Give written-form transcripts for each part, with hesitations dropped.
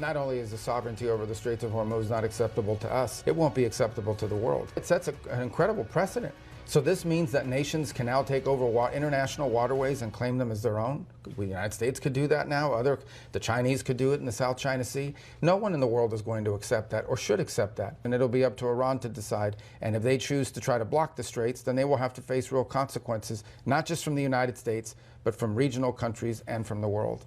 Not only is the sovereignty over the Straits of Hormuz not acceptable to us, it won't be acceptable to the world. It sets an incredible precedent. So this means that nations can now take over international waterways and claim them as their own. The United States could do that now. The Chinese could do it in the South China Sea. No one in the world is going to accept that or should accept that. And it'll be up to Iran to decide. And if they choose to try to block the straits, then they will have to face real consequences, not just from the United States, but from regional countries and from the world.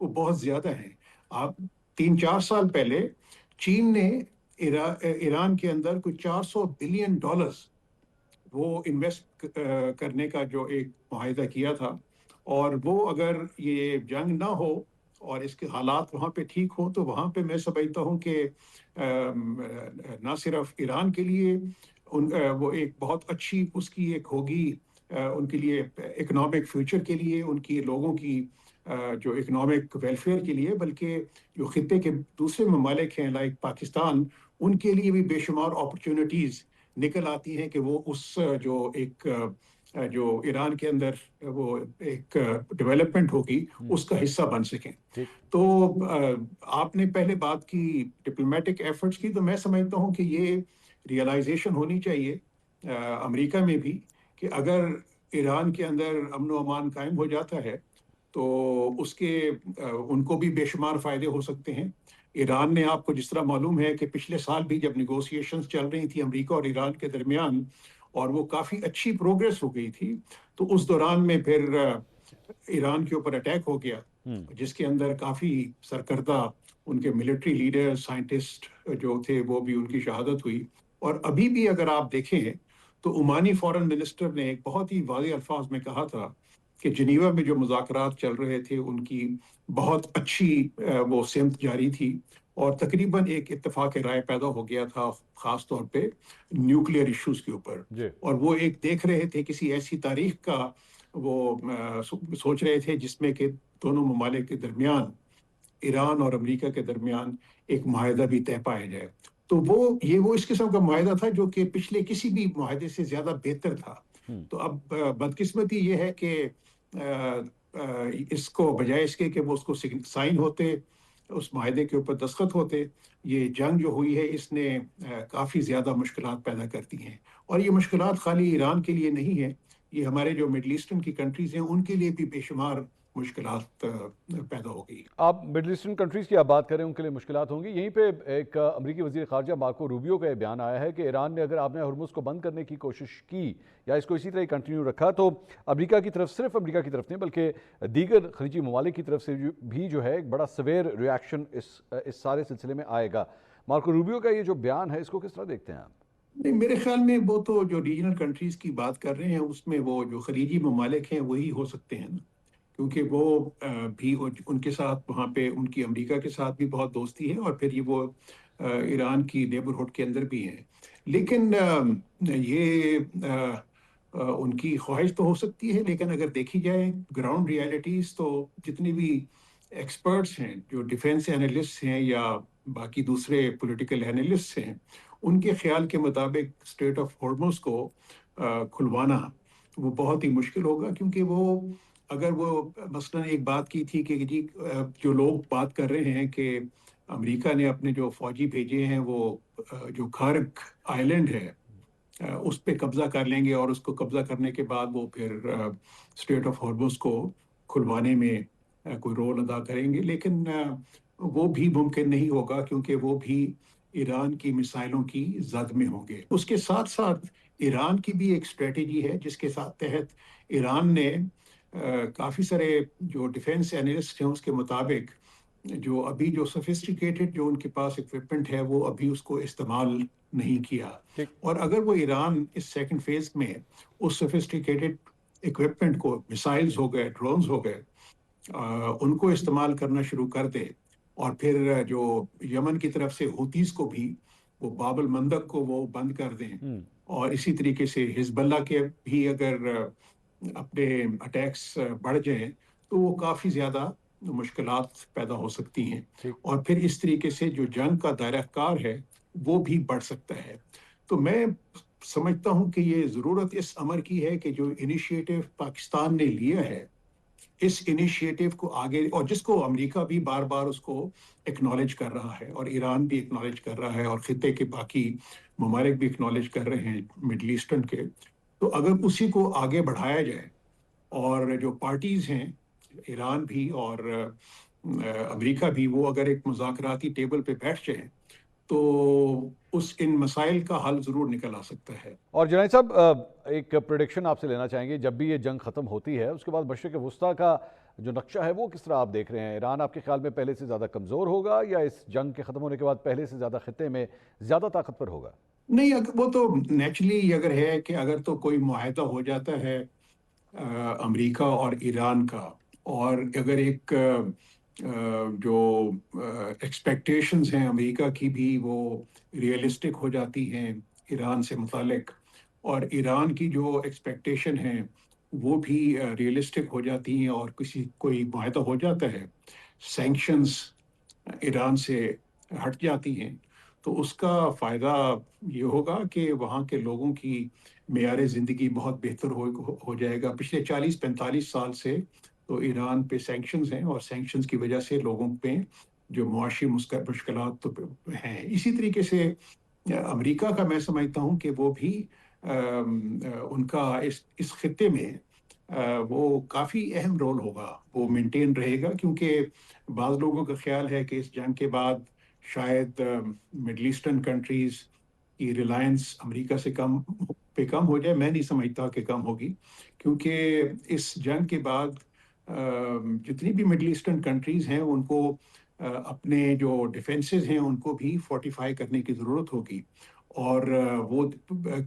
وہ بہت زیادہ ہیں. آپ 3-4 سال پہلے چین نے ایران کے اندر کوئی $400 بلین وہ انویسٹ کرنے کا جو ایک معاہدہ کیا تھا, اور وہ اگر یہ جنگ نہ ہو اور اس کے حالات وہاں پہ ٹھیک ہوں تو وہاں پہ میں سمجھتا ہوں کہ نہ صرف ایران کے لیے وہ ایک بہت اچھی اس کی ایک ہوگی ان کے لیے اکنامک فیوچر کے لیے, ان کی لوگوں کی جو اکنامک ویلفیئر کے لیے, بلکہ جو خطے کے دوسرے ممالک ہیں لائک پاکستان, ان کے لیے بھی بے شمار اپرچونٹیز نکل آتی ہیں کہ وہ اس جو ایران کے اندر وہ ایک ڈیولپمنٹ ہوگی اس کا حصہ بن سکیں. تو آپ نے پہلے بات کی ڈپلومیٹک ایفرٹس کی, تو میں سمجھتا ہوں کہ یہ ریئلائزیشن ہونی چاہیے امریکہ میں بھی کہ اگر ایران کے اندر امن و امان قائم ہو جاتا ہے تو اس کے ان کو بھی بے شمار فائدے ہو سکتے ہیں. ایران نے, آپ کو جس طرح معلوم ہے کہ پچھلے سال بھی جب نیگوسیشنز چل رہی تھی امریکہ اور ایران کے درمیان, اور وہ کافی اچھی پروگریس ہو گئی تھی, تو اس دوران میں پھر ایران کے اوپر اٹیک ہو گیا, جس کے اندر کافی سرکردہ ان کے ملٹری لیڈر, سائنٹسٹ جو تھے وہ بھی ان کی شہادت ہوئی. اور ابھی بھی اگر آپ دیکھیں تو عمانی فارن منسٹر نے ایک بہت ہی واضح الفاظ میں کہا تھا کہ جنیوا میں جو مذاکرات چل رہے تھے ان کی بہت اچھی وہ سمت جاری تھی, اور تقریباً ایک اتفاق رائے پیدا ہو گیا تھا خاص طور پہ نیوکلیئر ایشوز کے اوپر. اور وہ ایک دیکھ رہے تھے کسی ایسی تاریخ کا وہ سوچ رہے تھے جس میں کہ دونوں ممالک کے درمیان, ایران اور امریکہ کے درمیان ایک معاہدہ بھی طے پایا جائے. تو وہ اس قسم کا معاہدہ تھا جو کہ پچھلے کسی بھی معاہدے سے زیادہ بہتر تھا. تو اب بدقسمتی یہ ہے کہ اس کو بجائے اس کے کہ وہ اس کو سائن ہوتے, اس معاہدے کے اوپر دستخط ہوتے, یہ جنگ جو ہوئی ہے اس نے کافی زیادہ مشکلات پیدا کرتی ہیں. اور یہ مشکلات خالی ایران کے لیے نہیں ہیں, یہ ہمارے جو مڈل ایسٹرن کی کنٹریز ہیں ان کے لیے بھی بے شمار مشکلات پیدا ہو گئی. آپ مڈل ایسٹرن کنٹریز کی آپ بات کریں, ان کے لیے مشکلات ہوں گی. یہیں پہ ایک امریکی وزیر خارجہ مارکو روبیو کا یہ بیان آیا ہے کہ ایران نے اگر آپ نے ہرمز کو بند کرنے کی کوشش کی یا اس کو اسی طرح کنٹینیو رکھا تو امریکہ کی طرف, صرف امریکہ کی طرف نہیں بلکہ دیگر خلیجی ممالک کی طرف سے بھی جو ہے ایک بڑا سویر ریاکشن اس سارے سلسلے میں آئے گا. مارکو روبیو کا یہ جو بیان ہے اس کو کس طرح دیکھتے ہیں آپ؟ نہیں, میرے خیال میں وہ تو جو ریجنل کنٹریز کی بات کر رہے ہیں اس میں وہ جو خلیجی ممالک ہیں وہی ہو سکتے ہیں نا, کیونکہ وہ بھی ان کے ساتھ وہاں پہ ان کی امریکہ کے ساتھ بھی بہت دوستی ہے, اور پھر یہ وہ ایران کی نیبرہڈ کے اندر بھی ہیں. لیکن یہ ان کی خواہش تو ہو سکتی ہے, لیکن اگر دیکھی جائے گراؤنڈ ریالٹیز تو جتنے بھی ایکسپرٹس ہیں, جو ڈیفینس اینالسٹ ہیں یا باقی دوسرے پولیٹیکل اینالسٹ ہیں, ان کے خیال کے مطابق اسٹریٹ آف ہارمز کو کھلوانا وہ بہت ہی مشکل ہوگا. کیونکہ وہ اگر وہ مثلاً ایک بات کی تھی کہ جی جو لوگ بات کر رہے ہیں کہ امریکہ نے اپنے جو فوجی بھیجے ہیں وہ جو کھارک آئی لینڈ ہے اس پہ قبضہ کر لیں گے, اور اس کو قبضہ کرنے کے بعد وہ پھر اسٹریٹ آف ہارمز کو کھلوانے میں کوئی رول ادا کریں گے. لیکن وہ بھی ممکن نہیں ہوگا کیونکہ وہ بھی ایران کی میسائلوں کی زد میں ہوں گے. اس کے ساتھ ساتھ ایران کی بھی ایک اسٹریٹجی ہے جس کے ساتھ تحت ایران نے کافی سارے جو ڈیفینس اینالسٹ ہیں اس کے مطابق جو ابھی جو سفسٹیکیٹڈ جو ان کے پاس اکوپمنٹ ہے وہ ابھی اس کو استعمال نہیں کیا. اور اگر وہ ایران اس سیکنڈ فیز میں اس سفسٹیکیٹڈ اکوپمنٹ کو, میسائلز ہو گئے, ڈرونز ہو گئے, ان کو استعمال کرنا شروع کر دے, اور پھر جو یمن کی طرف سے ہوتیز کو بھی وہ باب المندب کو وہ بند کر دیں, اور اسی طریقے سے حزب اللہ کے بھی اگر اپنے اٹیکس بڑھ جائیں تو وہ کافی زیادہ مشکلات پیدا ہو سکتی ہیں, اور پھر اس طریقے سے جو جنگ کا دائرہ کار ہے وہ بھی بڑھ سکتا ہے. تو میں سمجھتا ہوں کہ یہ ضرورت اس امر کی ہے کہ جو انیشیٹو پاکستان نے لیا ہے اس انیشیٹو کو آگے, اور جس کو امریکہ بھی بار بار اس کو ایکنالج کر رہا ہے, اور ایران بھی ایکنالج کر رہا ہے, اور خطے کے باقی ممالک بھی ایکنالج کر رہے ہیں مڈل ایسٹرن کے, تو اگر اسی کو آگے بڑھایا جائے اور جو پارٹیز ہیں ایران بھی اور امریکہ بھی وہ اگر ایک مذاکراتی ٹیبل پہ بیٹھ جائیں تو ان مسائل کا حل ضرور نکل آ سکتا ہے. اور جنید صاحب ایک پریڈکشن آپ سے لینا چاہیں گے, جب بھی یہ جنگ ختم ہوتی ہے اس کے بعد مشرق وسطیٰ کا جو نقشہ ہے وہ کس طرح آپ دیکھ رہے ہیں؟ ایران آپ کے خیال میں پہلے سے زیادہ کمزور ہوگا یا اس جنگ کے ختم ہونے کے بعد پہلے سے زیادہ خطے میں زیادہ طاقتور ہوگا؟ نہیں، وہ تو نیچرلی اگر ہے کہ اگر تو کوئی معاہدہ ہو جاتا ہے امریکہ اور ایران کا، اور اگر ایک جو ایکسپیکٹیشنز ہیں امریکہ کی بھی وہ ریئلسٹک ہو جاتی ہیں ایران سے متعلق، اور ایران کی جو ایکسپیکٹیشن ہیں وہ بھی ریئلسٹک ہو جاتی ہیں، اور کوئی معاہدہ ہو جاتا ہے، سینکشنز ایران سے ہٹ جاتی ہیں، تو اس کا فائدہ یہ ہوگا کہ وہاں کے لوگوں کی معیار زندگی بہت بہتر ہو جائے گا۔ پچھلے 40-45 سال سے تو ایران پہ سینکشنز ہیں، اور سینکشنز کی وجہ سے لوگوں پہ جو معاشی مشکلات تو ہیں۔ اسی طریقے سے امریکہ کا میں سمجھتا ہوں کہ وہ بھی ان کا اس خطے میں وہ کافی اہم رول ہوگا، وہ مینٹین رہے گا، کیونکہ بعض لوگوں کا خیال ہے کہ اس جنگ کے بعد شاید مڈل ایسٹرن کنٹریز کی ریلائنس امریکہ سے کم ہو جائے۔ میں نہیں سمجھتا کہ کم ہوگی، کیونکہ اس جنگ کے بعد جتنی بھی مڈل ایسٹرن کنٹریز ہیں ان کو اپنے جو ڈیفنسز ہیں ان کو بھی فورٹیفائی کرنے کی ضرورت ہوگی، اور وہ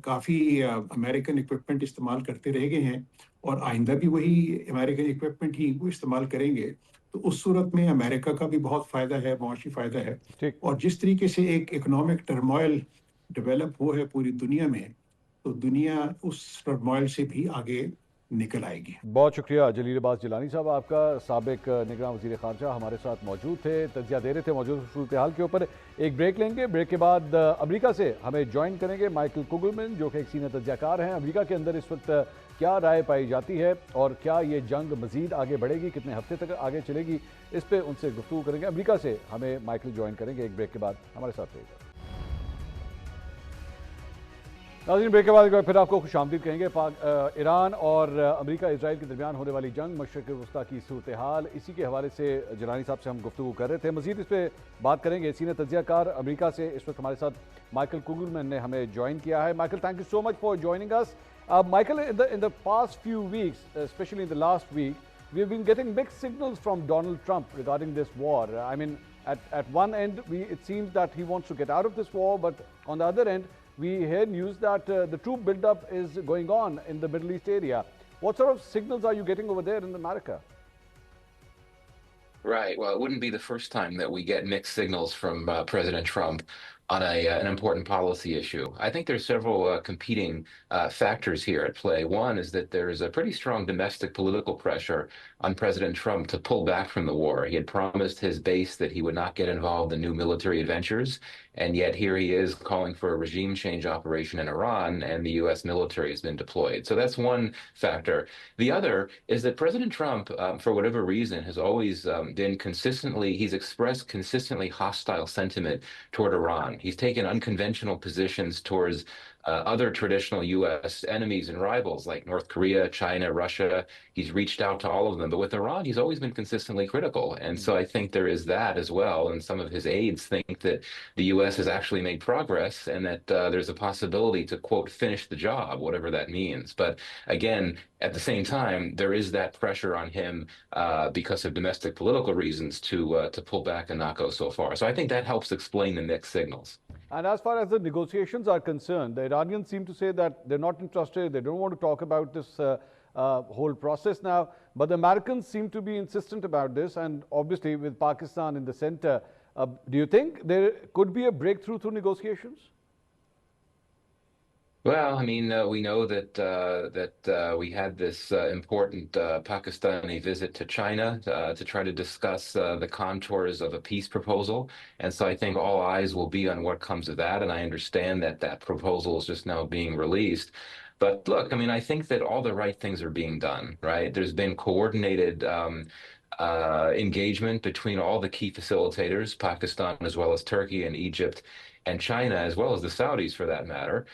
کافی امریکن اکوپمنٹ استعمال کرتے رہ گئے ہیں، اور آئندہ بھی وہی امریکن اکوپمنٹ ہی وہ استعمال کریں گے۔ تو اس صورت میں امریکہ کا بھی بہت فائدہ ہے، معاشی فائدہ ہے، ٹھیک، اور جس طریقے سے ایک اکنامک ٹرموائل ڈیولپ ہوا ہے پوری دنیا میں، تو دنیا اس ٹرموائل سے بھی آگے نکل آئے گی۔ بہت شکریہ جلیل عباس جیلانی صاحب آپ کا۔ سابق نگراں وزیر خارجہ ہمارے ساتھ موجود تھے، تجزیہ دے رہے تھے موجودہ صورتحال کے اوپر۔ ایک بریک لیں گے، بریک کے بعد امریکہ سے ہمیں جوائن کریں گے مائیکل کوگلمن، جو کہ ایک سینئر تجزیہ کار ہیں۔ امریکہ کے اندر اس وقت کیا رائے پائی جاتی ہے، اور کیا یہ جنگ مزید آگے بڑھے گی، کتنے ہفتے تک آگے چلے گی، اس پہ ان سے گفتگو کریں گے۔ امریکہ سے ہمیں مائیکل جوائن کریں گے ایک بریک کے بعد، ہمارے ساتھ رہیے گا۔ ناظرین، بریک کے بعد ایک بار پھر آپ کو خوش آمدید کہیں گے۔ ایران اور امریکہ اسرائیل کے درمیان ہونے والی جنگ، مشرق وسطیٰ کی صورتحال، اسی کے حوالے سے جیلانی صاحب سے ہم گفتگو کر رہے تھے۔ مزید اس پہ بات کریں گے۔ سینئر تجزیہ کار امریکہ سے اس وقت ہمارے ساتھ مائیکل کوگلمن نے ہمیں جوائن کیا ہے۔ Michael, thank you so much for joining us. Michael, in the past few weeks, especially in the last week, we've been getting mixed signals from Donald Trump regarding this war. I mean, at one end, it seems that he wants to get out of this war, but on the other end, we hear news that the troop buildup is going on in the Middle East area. What sort of signals are you getting over there in America? Right. Well, it wouldn't be the first time that we get mixed signals from President Trump on an important policy issue. I think there's several competing factors here at play. One is that there is a pretty strong domestic political pressure on President Trump to pull back from the war. He had promised his base that he would not get involved in new military adventures, and yet here he is calling for a regime change operation in Iran, and the U.S. military has been deployed. So that's one factor. The other is that President Trump, for whatever reason, has always he's expressed consistently hostile sentiment toward Iran. He's taken unconventional positions towards other traditional U.S. enemies and rivals like North Korea, China, Russia. He's reached out to all of them. But with Iran, he's always been consistently critical. And so I think there is that as well. And some of his aides think that the U.S. has actually made progress and that there's a possibility to, quote, finish the job, whatever that means. But again, at the same time, there is that pressure on him because of domestic political reasons to pull back and not go so far. So I think that helps explain the mixed signals. And as far as the negotiations are concerned, the Iranians seem to say that they're not interested, they don't want to talk about this whole process now, but the Americans seem to be insistent about this, and obviously with Pakistan in the center, do you think there could be a breakthrough through negotiations? Well, I mean, we know that we had this important Pakistani visit to China to try to discuss the contours of a peace proposal. And so I think all eyes will be on what comes of that. And I understand that that proposal is just now being released. But look, I mean, I think that all the right things are being done, right? There's been coordinated engagement between all the key facilitators, Pakistan as well as Turkey and Egypt and China, as well as the Saudis for that matter.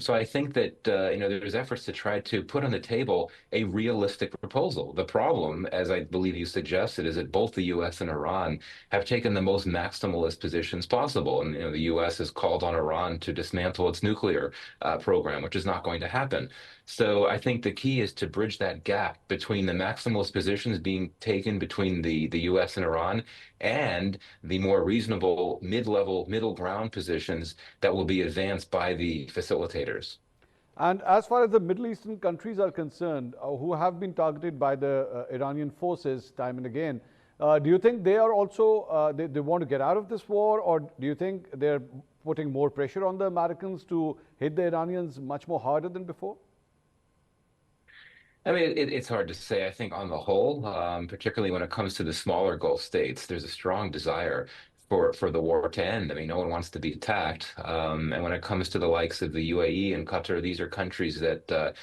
So I think that there's efforts to try to put on the table a realistic proposal. The problem, as I believe you suggested, is that both the U.S. and Iran have taken the most maximalist positions possible, and the U.S. has called on Iran to dismantle its nuclear program, which is not going to happen. So I think the key is to bridge that gap between the maximalist positions being taken between the U.S. and Iran and the more reasonable mid-level, middle ground positions that will be advanced by the facilitators. And as far as the Middle Eastern countries are concerned, who have been targeted by the Iranian forces time and again, do you think they are also, they want to get out of this war, or do you think they're putting more pressure on the Americans to hit the Iranians much more harder than before? I mean, it's hard to say. I think on the whole, particularly when it comes to the smaller Gulf states, there's a strong desire for the war to end. I mean, no one wants to be attacked. And when it comes to the likes of the UAE and Qatar, these are countries that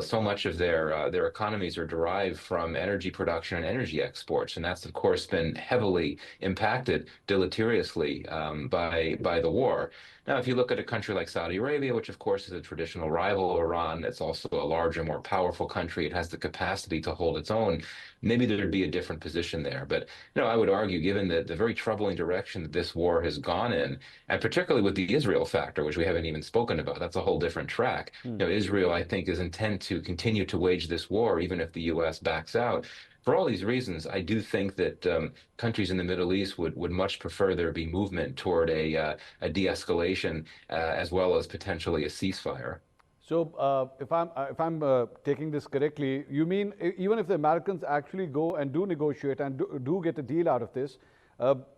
so much of their economies are derived from energy production and energy exports, and that's of course been heavily impacted deleteriously by the war. Now, if you look at a country like Saudi Arabia, which of course is a traditional rival of Iran, it's also a larger, more powerful country. It has the capacity to hold its own. Maybe there'd be a different position there. But I would argue, given the very troubling direction that this war has gone in, and particularly with the Israel factor, which we haven't even spoken about, that's a whole different track. Israel, I think, is intent to continue to wage this war, even if the U.S. backs out. For all these reasons, I do think that countries in the Middle East would much prefer there be movement toward a de-escalation as well as potentially a ceasefire. So if I'm taking this correctly, you mean even if the Americans actually go and do negotiate and do get a deal out of this,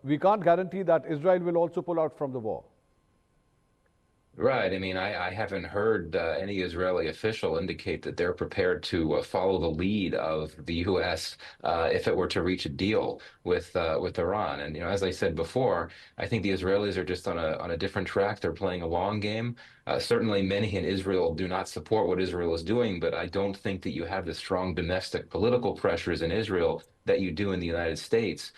we can't guarantee that Israel will also pull out from the war? Right. I mean, I haven't heard any Israeli official indicate that they're prepared to follow the lead of the U.S. If it were to reach a deal with Iran. And as I said before, I think the Israelis are just on a different track. They're playing a long game. Certainly, many in Israel do not support what Israel is doing, but I don't think that you have the strong domestic political pressures in Israel that you do in the United States.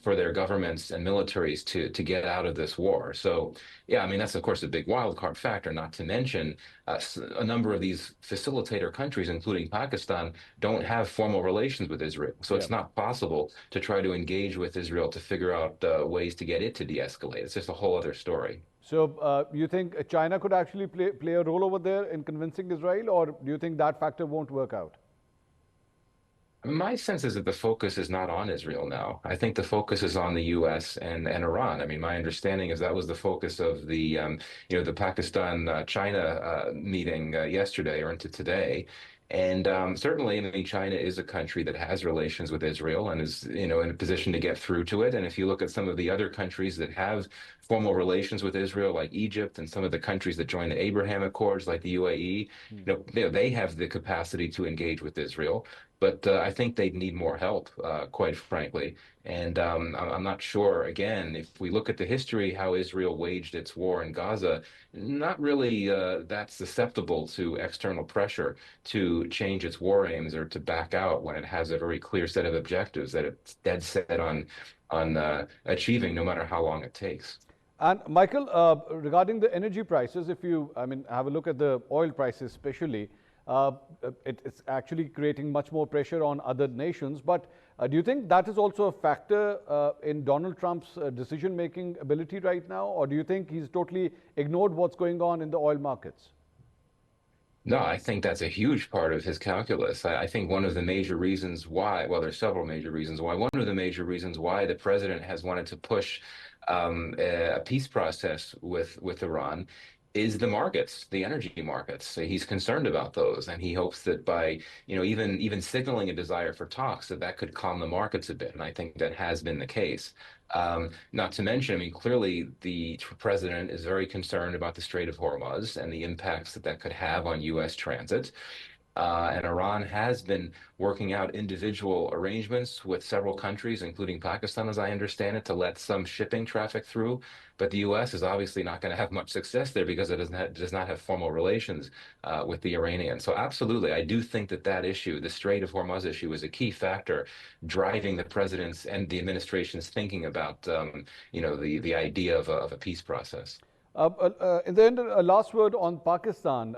For their governments and militaries to get out of this war. So, yeah, I mean, that's, of course, a big wild card factor, not to mention a number of these facilitator countries, including Pakistan, don't have formal relations with Israel. So it's not possible to try to engage with Israel to figure out ways to get it to de-escalate. It's just a whole other story. So you think China could actually play a role over there in convincing Israel, or do you think that factor won't work out? My sense is that the focus is not on Israel now. I think the focus is on the U.S. and Iran. I mean, my understanding is that was the focus of the the Pakistan-China meeting yesterday or into today. And certainly, I mean, China is a country that has relations with Israel and is, in a position to get through to it. And if you look at some of the other countries that have formal relations with Israel, like Egypt, and some of the countries that joined the Abraham Accords, like the UAE, they have the capacity to engage with Israel. But I think they'd need more help, quite frankly. And I'm not sure, again, if we look at the history, how Israel waged its war in Gaza, not really that susceptible to external pressure to change its war aims or to back out when it has a very clear set of objectives that it's dead set on achieving, no matter how long it takes. And Michael, regarding the energy prices, if you, have a look at the oil prices especially, it's actually creating much more pressure on other nations. But do you think that is also a factor in Donald Trump's decision-making ability right now? Or do you think he's totally ignored what's going on in the oil markets? No, I think that's a huge part of his calculus. I think one of the major reasons why, well, there's several major reasons why. One of the major reasons why the president has wanted to push a peace process with Iran is the markets, the energy markets. He's concerned about those, and he hopes that by even signaling a desire for talks, that could calm the markets a bit. And I think that has been the case. Not to mention, I mean, clearly the president is very concerned about the Strait of Hormuz and the impacts that could have on U.S. transit. And Iran has been working out individual arrangements with several countries, including Pakistan, as I understand it, to let some shipping traffic through. But the U.S. is obviously not going to have much success there because it does not have formal relations with the Iranians. So absolutely, I do think that issue, the Strait of Hormuz issue, is a key factor driving the president's and the administration's thinking about, the idea of a peace process. In the end, last word on Pakistan.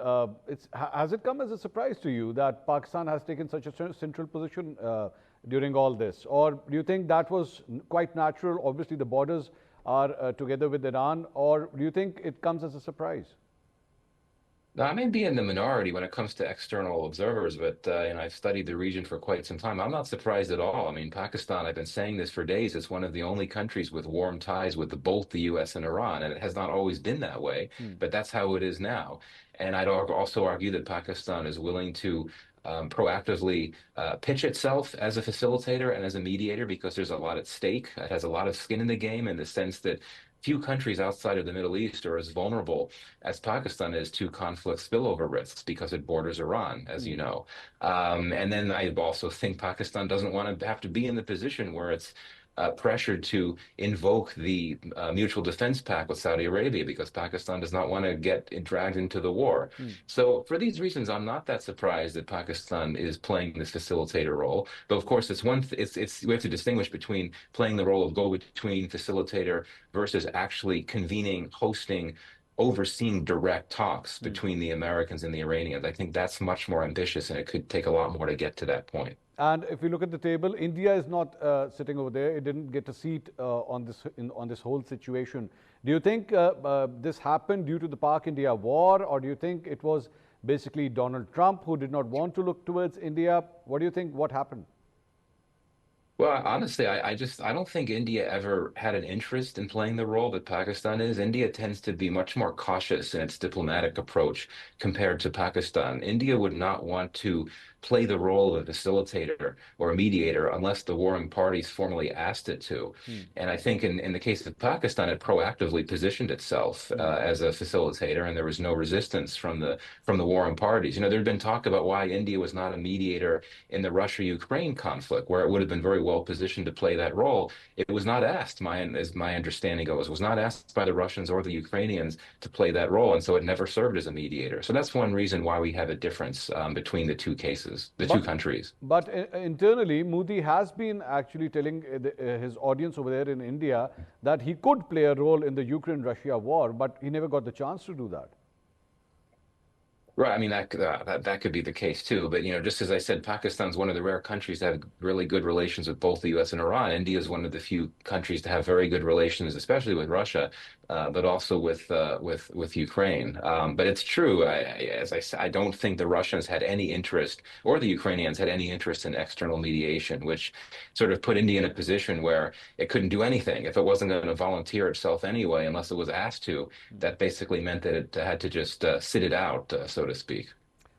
Has it come as a surprise to you that Pakistan has taken such a central position during all this? Or do you think that was quite natural? Obviously, the borders are together with Iran. Or do you think it comes as a surprise? Now, I may be in the minority when it comes to external observers, but I've studied the region for quite some time. I'm not surprised at all. I mean, Pakistan, I've been saying this for days, it's one of the only countries with warm ties with both the U.S. and Iran, and it has not always been that way, but that's how it is now. And I'd also argue that Pakistan is willing to proactively pitch itself as a facilitator and as a mediator because there's a lot at stake. It has a lot of skin in the game in the sense that few countries outside of the Middle East are as vulnerable as Pakistan is to conflict spillover risks because it borders Iran, as you know. And then I also think Pakistan doesn't want to have to be in the position where it's pressured to invoke the Mutual Defense Pact with Saudi Arabia because Pakistan does not want to get dragged into the war. So for these reasons, I'm not that surprised that Pakistan is playing this facilitator role. But of course, we have to distinguish between playing the role of go-between facilitator versus actually convening, hosting, overseeing direct talks between the Americans and the Iranians. I think that's much more ambitious, and it could take a lot more to get to that point. And if we look at the table, India is not sitting over there. It didn't get a seat on this whole situation. Do you think this happened due to the Pak-India war, or do you think it was basically Donald Trump who did not want to look towards India? What do you think? What happened? Well, honestly, I don't think India ever had an interest in playing the role that Pakistan is. India tends to be much more cautious in its diplomatic approach compared to Pakistan. India would not want to play the role of a facilitator or a mediator unless the warring parties formally asked it to. And I think in the case of Pakistan, it proactively positioned itself as a facilitator, and there was no resistance from the warring parties. There had been talk about why India was not a mediator in the Russia-Ukraine conflict, where it would have been very well positioned to play that role. It was not asked, as my understanding goes, was not asked by the Russians or the Ukrainians to play that role, and so it never served as a mediator. So that's one reason why we have a difference between the two cases. Two countries. But internally, Modi has been actually telling his audience over there in India that he could play a role in the Ukraine-Russia war, but he never got the chance to do that. Right. I mean, that could be the case too. But, just as I said, Pakistan's one of the rare countries that have really good relations with both the U.S. and Iran. India is one of the few countries to have very good relations, especially with Russia, but also with Ukraine. But it's true, as I said, I don't think the Russians had any interest, or the Ukrainians had any interest in external mediation, which sort of put India in a position where it couldn't do anything. If it wasn't going to volunteer itself anyway, unless it was asked to, that basically meant that it had to just sit it out, so to speak.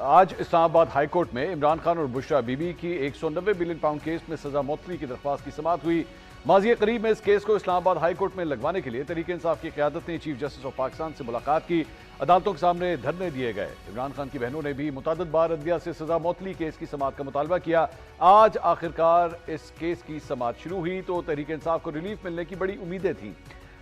آج اسلام آباد high court میں عمران خان اور بشرا be be کی 190 billion pound case میں سزا معطلی کی درخواست کی سماعت ہوئی۔ ماضی قریب میں اس کیس کو اسلام آباد ہائی کورٹ میں لگوانے کے لیے تحریک انصاف کی قیادت نے چیف جسٹس آف پاکستان سے ملاقات کی۔ عدالتوں کے سامنے دھرنے دیے گئے۔ عمران خان کی بہنوں نے بھی متعدد بار عدلیہ سے سزا معطلی کیس کی سماعت کا مطالبہ کیا۔ آج آخرکار اس کیس کی سماعت شروع ہوئی تو تحریک انصاف کو ریلیف ملنے کی بڑی امیدیں تھیں،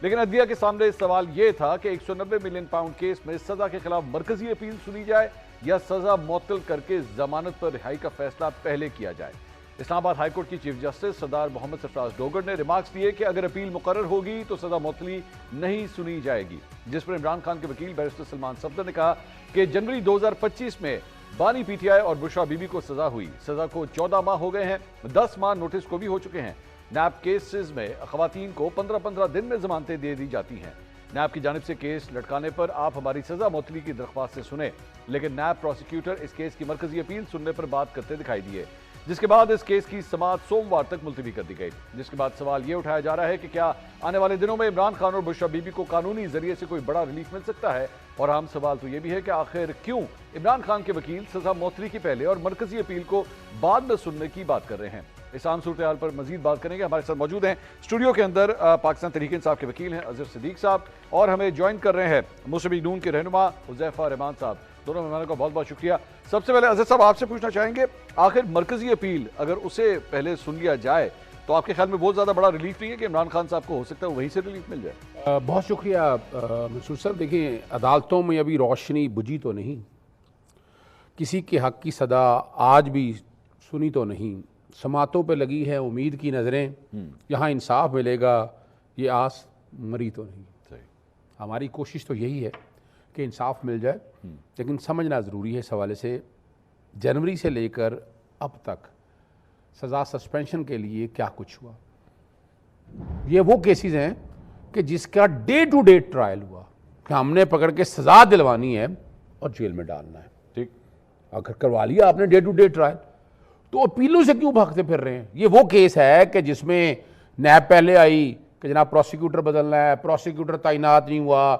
لیکن عدلیہ کے سامنے سوال یہ تھا کہ 190 ملین پاؤنڈ کیس میں سزا کے خلاف مرکزی اپیل سنی جائے یا سزا معطل کر کے ضمانت پر رہائی کا فیصلہ پہلے کیا جائے۔ اسلام آباد ہائی کورٹ کی چیف جسٹس سردار محمد سرفراز ڈوگر نے ریمارکس دیے کہ اگر اپیل مقرر ہوگی تو سزا معطلی نہیں سنی جائے گی، جس پر عمران خان کے وکیل بیرسٹر سلمان صفدر نے کہا کہ جنوری 2025 میں بانی پی ٹی آئی اور بشرا بی بی کو سزا ہوئی۔ سزا کو 14 ماہ ہو گئے ہیں، 10 ماہ نوٹس کو بھی ہو چکے ہیں۔ نیب کیسز میں خواتین کو 15 دن میں ضمانتیں دے دی جاتی ہیں۔ نیب کی جانب سے کیس لٹکانے پر آپ ہماری سزا معطلی کی درخواست سے سنیں، لیکن نیب پروسیکیوٹر اس کیس کی مرکزی اپیل سننے پر بات کرتے دکھائی دیے، جس کے بعد اس کیس کی سماعت سوموار تک ملتوی کر دی گئی۔ جس کے بعد سوال یہ اٹھایا جا رہا ہے کہ کیا آنے والے دنوں میں عمران خان اور بشرا بی بی کو قانونی ذریعے سے کوئی بڑا ریلیف مل سکتا ہے، اور اہم سوال تو یہ بھی ہے کہ آخر کیوں عمران خان کے وکیل سزا معطلی کی پہلے اور مرکزی اپیل کو بعد میں سننے کی بات کر رہے ہیں۔ اس عام صورتحال پر مزید بات کریں گے۔ ہمارے ساتھ موجود ہیں اسٹوڈیو کے اندر پاکستان تحریک انصاف کے وکیل ہیں اظہر صدیق صاحب، اور ہمیں جوائن کر رہے ہیں مسلم لیگ نون کے رہنما حذیفہ رحمان صاحب۔ دونوں مہمانوں کا بہت بہت شکریہ۔ سب سے پہلے اظہر صاحب آپ سے پوچھنا چاہیں گے، آخر مرکزی اپیل اگر اسے پہلے سن لیا جائے تو آپ کے خیال میں بہت زیادہ بڑا ریلیف نہیں ہے کہ عمران خان صاحب کو ہو سکتا ہے وہیں سے ریلیف مل جائے؟ بہت شکریہ منصور صاحب۔ دیکھیں، عدالتوں میں ابھی روشنی بجھی تو نہیں، کسی کے حق کی صدا آج بھی سنی تو نہیں، سماعتوں پہ لگی ہے امید کی نظریں، یہاں انصاف ملے گا یہ آس مری تو نہیں۔ ہماری کوشش تو یہی ہے کہ انصاف مل جائے، لیکن سمجھنا ضروری ہے اس حوالے سے جنوری سے لے کر اب تک سزا سسپینشن کے لیے کیا کچھ ہوا۔ یہ وہ کیسز ہیں کہ جس کا ڈے ٹو ڈے ٹرائل ہوا کہ ہم نے پکڑ کے سزا دلوانی ہے اور جیل میں ڈالنا ہے۔ ٹھیک، اگر کروا لیا آپ نے ڈے ٹو ڈے ٹرائل تو اپیلوں سے کیوں بھاگتے پھر رہے ہیں؟ یہ وہ کیس ہے کہ جس میں نیب پہلے آئی کہ جناب پروسیکیوٹر بدلنا ہے، پروسیکیوٹر تعینات نہیں ہوا،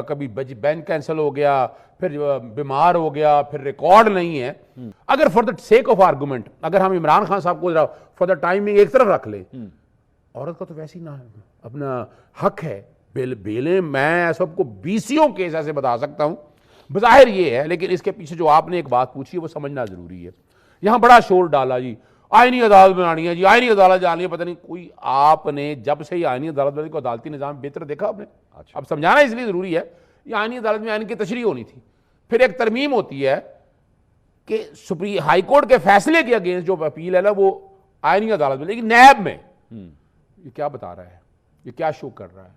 کبھی بینچ کینسل ہو گیا، پھر بیمار ہو گیا، پھر ریکارڈ نہیں ہے۔ اگر for the sake of argument اگر ہم عمران خان صاحب کو فار دا ٹائمنگ ایک طرف رکھ لیں، عورت کا تو ویسے ہی نہ اپنا حق ہے بیلیں، میں سب کو 20 کیس ایسے بتا سکتا ہوں، بظاہر یہ ہے، لیکن اس کے پیچھے جو آپ نے ایک بات پوچھی ہے وہ سمجھنا ضروری ہے۔ یہاں بڑا شور ڈالا جی آئینی عدالت بنانی ہے، جی آئینی عدالت جانی ہے، پتہ نہیں کوئی آپ نے جب سے یہ آئینی عدالت بنی کو عدالتی نظام بہتر دیکھا آپ نے؟ اب سمجھانا اس لیے ضروری ہے، یہ آئینی عدالت میں آئین کی تشریح ہونی تھی، پھر ایک ترمیم ہوتی ہے کہ ہائی کورٹ کے فیصلے کے اگینسٹ جو اپیل ہے نا وہ آئینی عدالت میں، لیکن نیب میں یہ کیا بتا رہا ہے، یہ کیا شو کر رہا ہے؟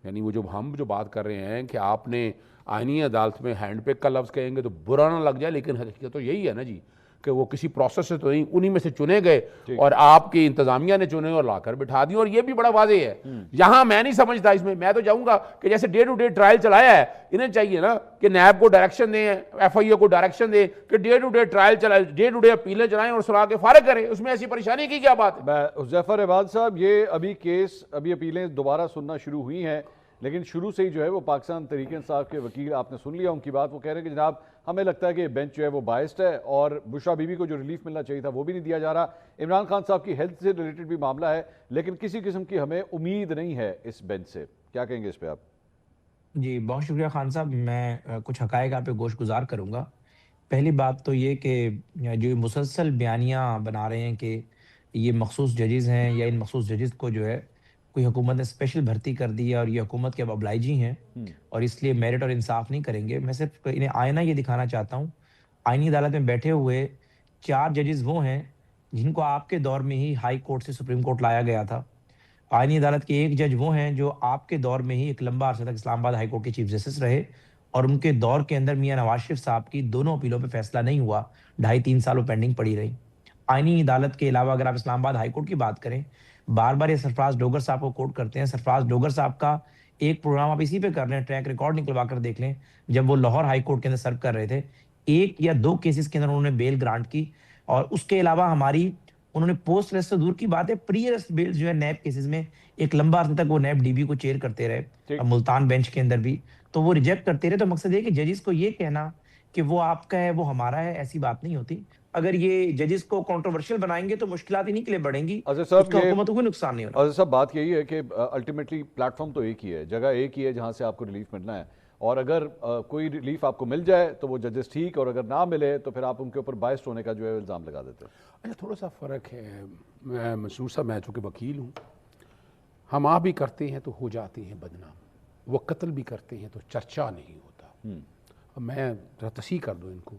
یعنی وہ ہم جو بات کر رہے ہیں کہ آپ نے آئینی عدالت میں ہینڈ پیک کا لفظ کہیں گے تو برا نہ لگ جائے، لیکن حقیقت تو یہی ہے نا جی کہ وہ کسی پروسیس سے تو نہیں، انہی میں سے چنے گئے اور آپ کی انتظامیہ نے چنے اور لا کر بٹھا دی، اور یہ بھی بڑا واضح ہے۔ یہاں میں نہیں سمجھتا اس میں تو جاؤں گا کہ جیسے ڈے ٹو ڈے ٹرائل چلایا ہے، انہیں چاہیے نا کہ نیب کو ڈائریکشن دیں، ایف آئی اے کو ڈائریکشن دیں کہ ڈے ٹو ڈے ٹرائل چلائے، ڈے ٹو ڈے اپیلیں چلائیں اور سنا کے فارغ کریں، اس میں ایسی پریشانی کی کیا بات ہے؟ حذیفہ رحمان صاحب، یہ ابھی اپیلیں دوبارہ سننا شروع ہوئی ہیں، لیکن شروع سے ہی جو ہے وہ پاکستان تحریک انصاف کے وکیل، آپ نے سن لیا ان کی بات، وہ کہہ رہے ہیں کہ جناب ہمیں لگتا ہے کہ بینچ جو ہے وہ بائسڈ ہے اور بشرا بی بی کو جو ریلیف ملنا چاہیے تھا وہ بھی نہیں دیا جا رہا۔ عمران خان صاحب کی ہیلتھ سے ریلیٹڈ بھی معاملہ ہے، لیکن کسی قسم کی ہمیں امید نہیں ہے اس بینچ سے، کیا کہیں گے اس پہ آپ؟ جی بہت شکریہ خان صاحب، میں کچھ حقائق آپ پہ گوش گزار کروں گا۔ پہلی بات تو یہ کہ جو مسلسل بیانیاں بنا رہے ہیں کہ یہ مخصوص ججز ہیں یا ان مخصوص ججز کو جو ہے کوئی حکومت نے اسپیشل بھرتی کر دی ہے اور یہ حکومت کے اب ابلائجی ہیں اور اس لیے میرٹ اور انصاف نہیں کریں گے، میں صرف انہیں آئینہ یہ دکھانا چاہتا ہوں۔ آئینی عدالت میں بیٹھے ہوئے 4 ججز وہ ہیں جن کو آپ کے دور میں ہی ہائی کورٹ سے سپریم کورٹ لایا گیا تھا۔ آئینی عدالت کے 1 جج وہ ہیں جو آپ کے دور میں ہی ایک لمبا عرصہ تک اسلام آباد ہائی کورٹ کے چیف جسٹس رہے، اور ان کے دور کے اندر میاں نواز شریف صاحب کی دونوں اپیلوں پہ فیصلہ نہیں ہوا، 2.5-3 سال وہ پینڈنگ پڑی رہی۔ آئینی عدالت کے علاوہ اگر آپ اسلام آباد ہائی کورٹ کی بات کریں، بار بار یہ سرفراز ڈوگر صاحب کو کوٹ کرتے ہیں، سرفراز ڈوگر صاحب کا ایک پروگرام آپ اسی پہ کر رہے ہیں، ٹریک ریکارڈ نکلوا کر دیکھ لیں، جب وہ لاہور ہائی کورٹ کے اندر سرو کر رہے تھے 1 یا 2 کیسز کے اندر انہوں نے بیل گرانٹ کی، اور اس کے علاوہ انہوں نے پوسٹ ریسٹ سے دور کی بات ہے، پری ریسٹ بیل جو ہے نیب کیسز میں ایک لمبا عرصہ تک وہ نیب ڈی بی کو چیئر کرتے رہے، ملتان بینچ کے اندر بھی، تو وہ ریجیکٹ کرتے رہے۔ تو مقصد یہ کہ ججز کو یہ کہنا کہ وہ آپ کا ہے وہ ہمارا ہے، ایسی بات نہیں ہوتی. اگر یہ ججز کو کنٹروورشل بنائیں گے تو مشکلات انہیں کے لیے بڑھیں گی، اظہر اس صاحب کا حکومت کو کوئی نقصان نہیں ہونا. اظہر صاحب بات یہی ہے کہ الٹیمیٹلی پلیٹ فارم تو ایک ہی ہے، جگہ ایک ہی ہے جہاں سے آپ کو ریلیف ملنا ہے، اور اگر کوئی ریلیف آپ کو مل جائے تو وہ ججز ٹھیک، اور اگر نہ ملے تو پھر آپ ان کے اوپر بائسڈ ہونے کا جو ہے الزام لگا دیتے ہیں. اچھا تھوڑا سا فرق ہے. میں منصور صاحب میں چونکہ وکیل ہوں، ہم آپ بھی کرتے ہیں تو ہو جاتے ہیں بدنام، وہ قتل بھی کرتے ہیں تو چرچا نہیں ہوتا. اب میں ذرا تصحیح کر دوں ان کو،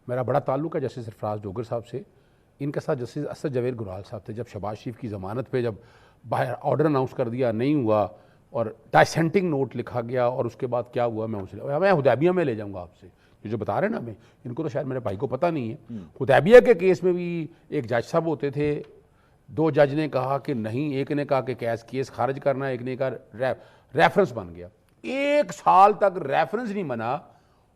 میرا بڑا تعلق ہے جسٹس سرفراز ڈوگر صاحب سے. ان کے ساتھ جسٹس اسد جاوید گرال صاحب تھے جب شہباز شریف کی ضمانت پہ جب باہر آرڈر اناؤنس کر دیا نہیں ہوا اور ڈائسینٹنگ نوٹ لکھا گیا، اور اس کے بعد کیا ہوا میں حدیبیہ میں لے جاؤں گا آپ سے. یہ جو بتا رہے ہیں نا ہمیں، ان کو تو شاید میرے بھائی کو پتہ نہیں ہے. حدیبیہ کے کیس میں بھی ایک جج صاحب ہوتے تھے، دو جج نے کہا کہ نہیں، ایک نے کہا کہ کیس خارج کرنا ہے، ایک نے کہا ریفرنس بن گیا. 1 سال تک ریفرنس نہیں بنا،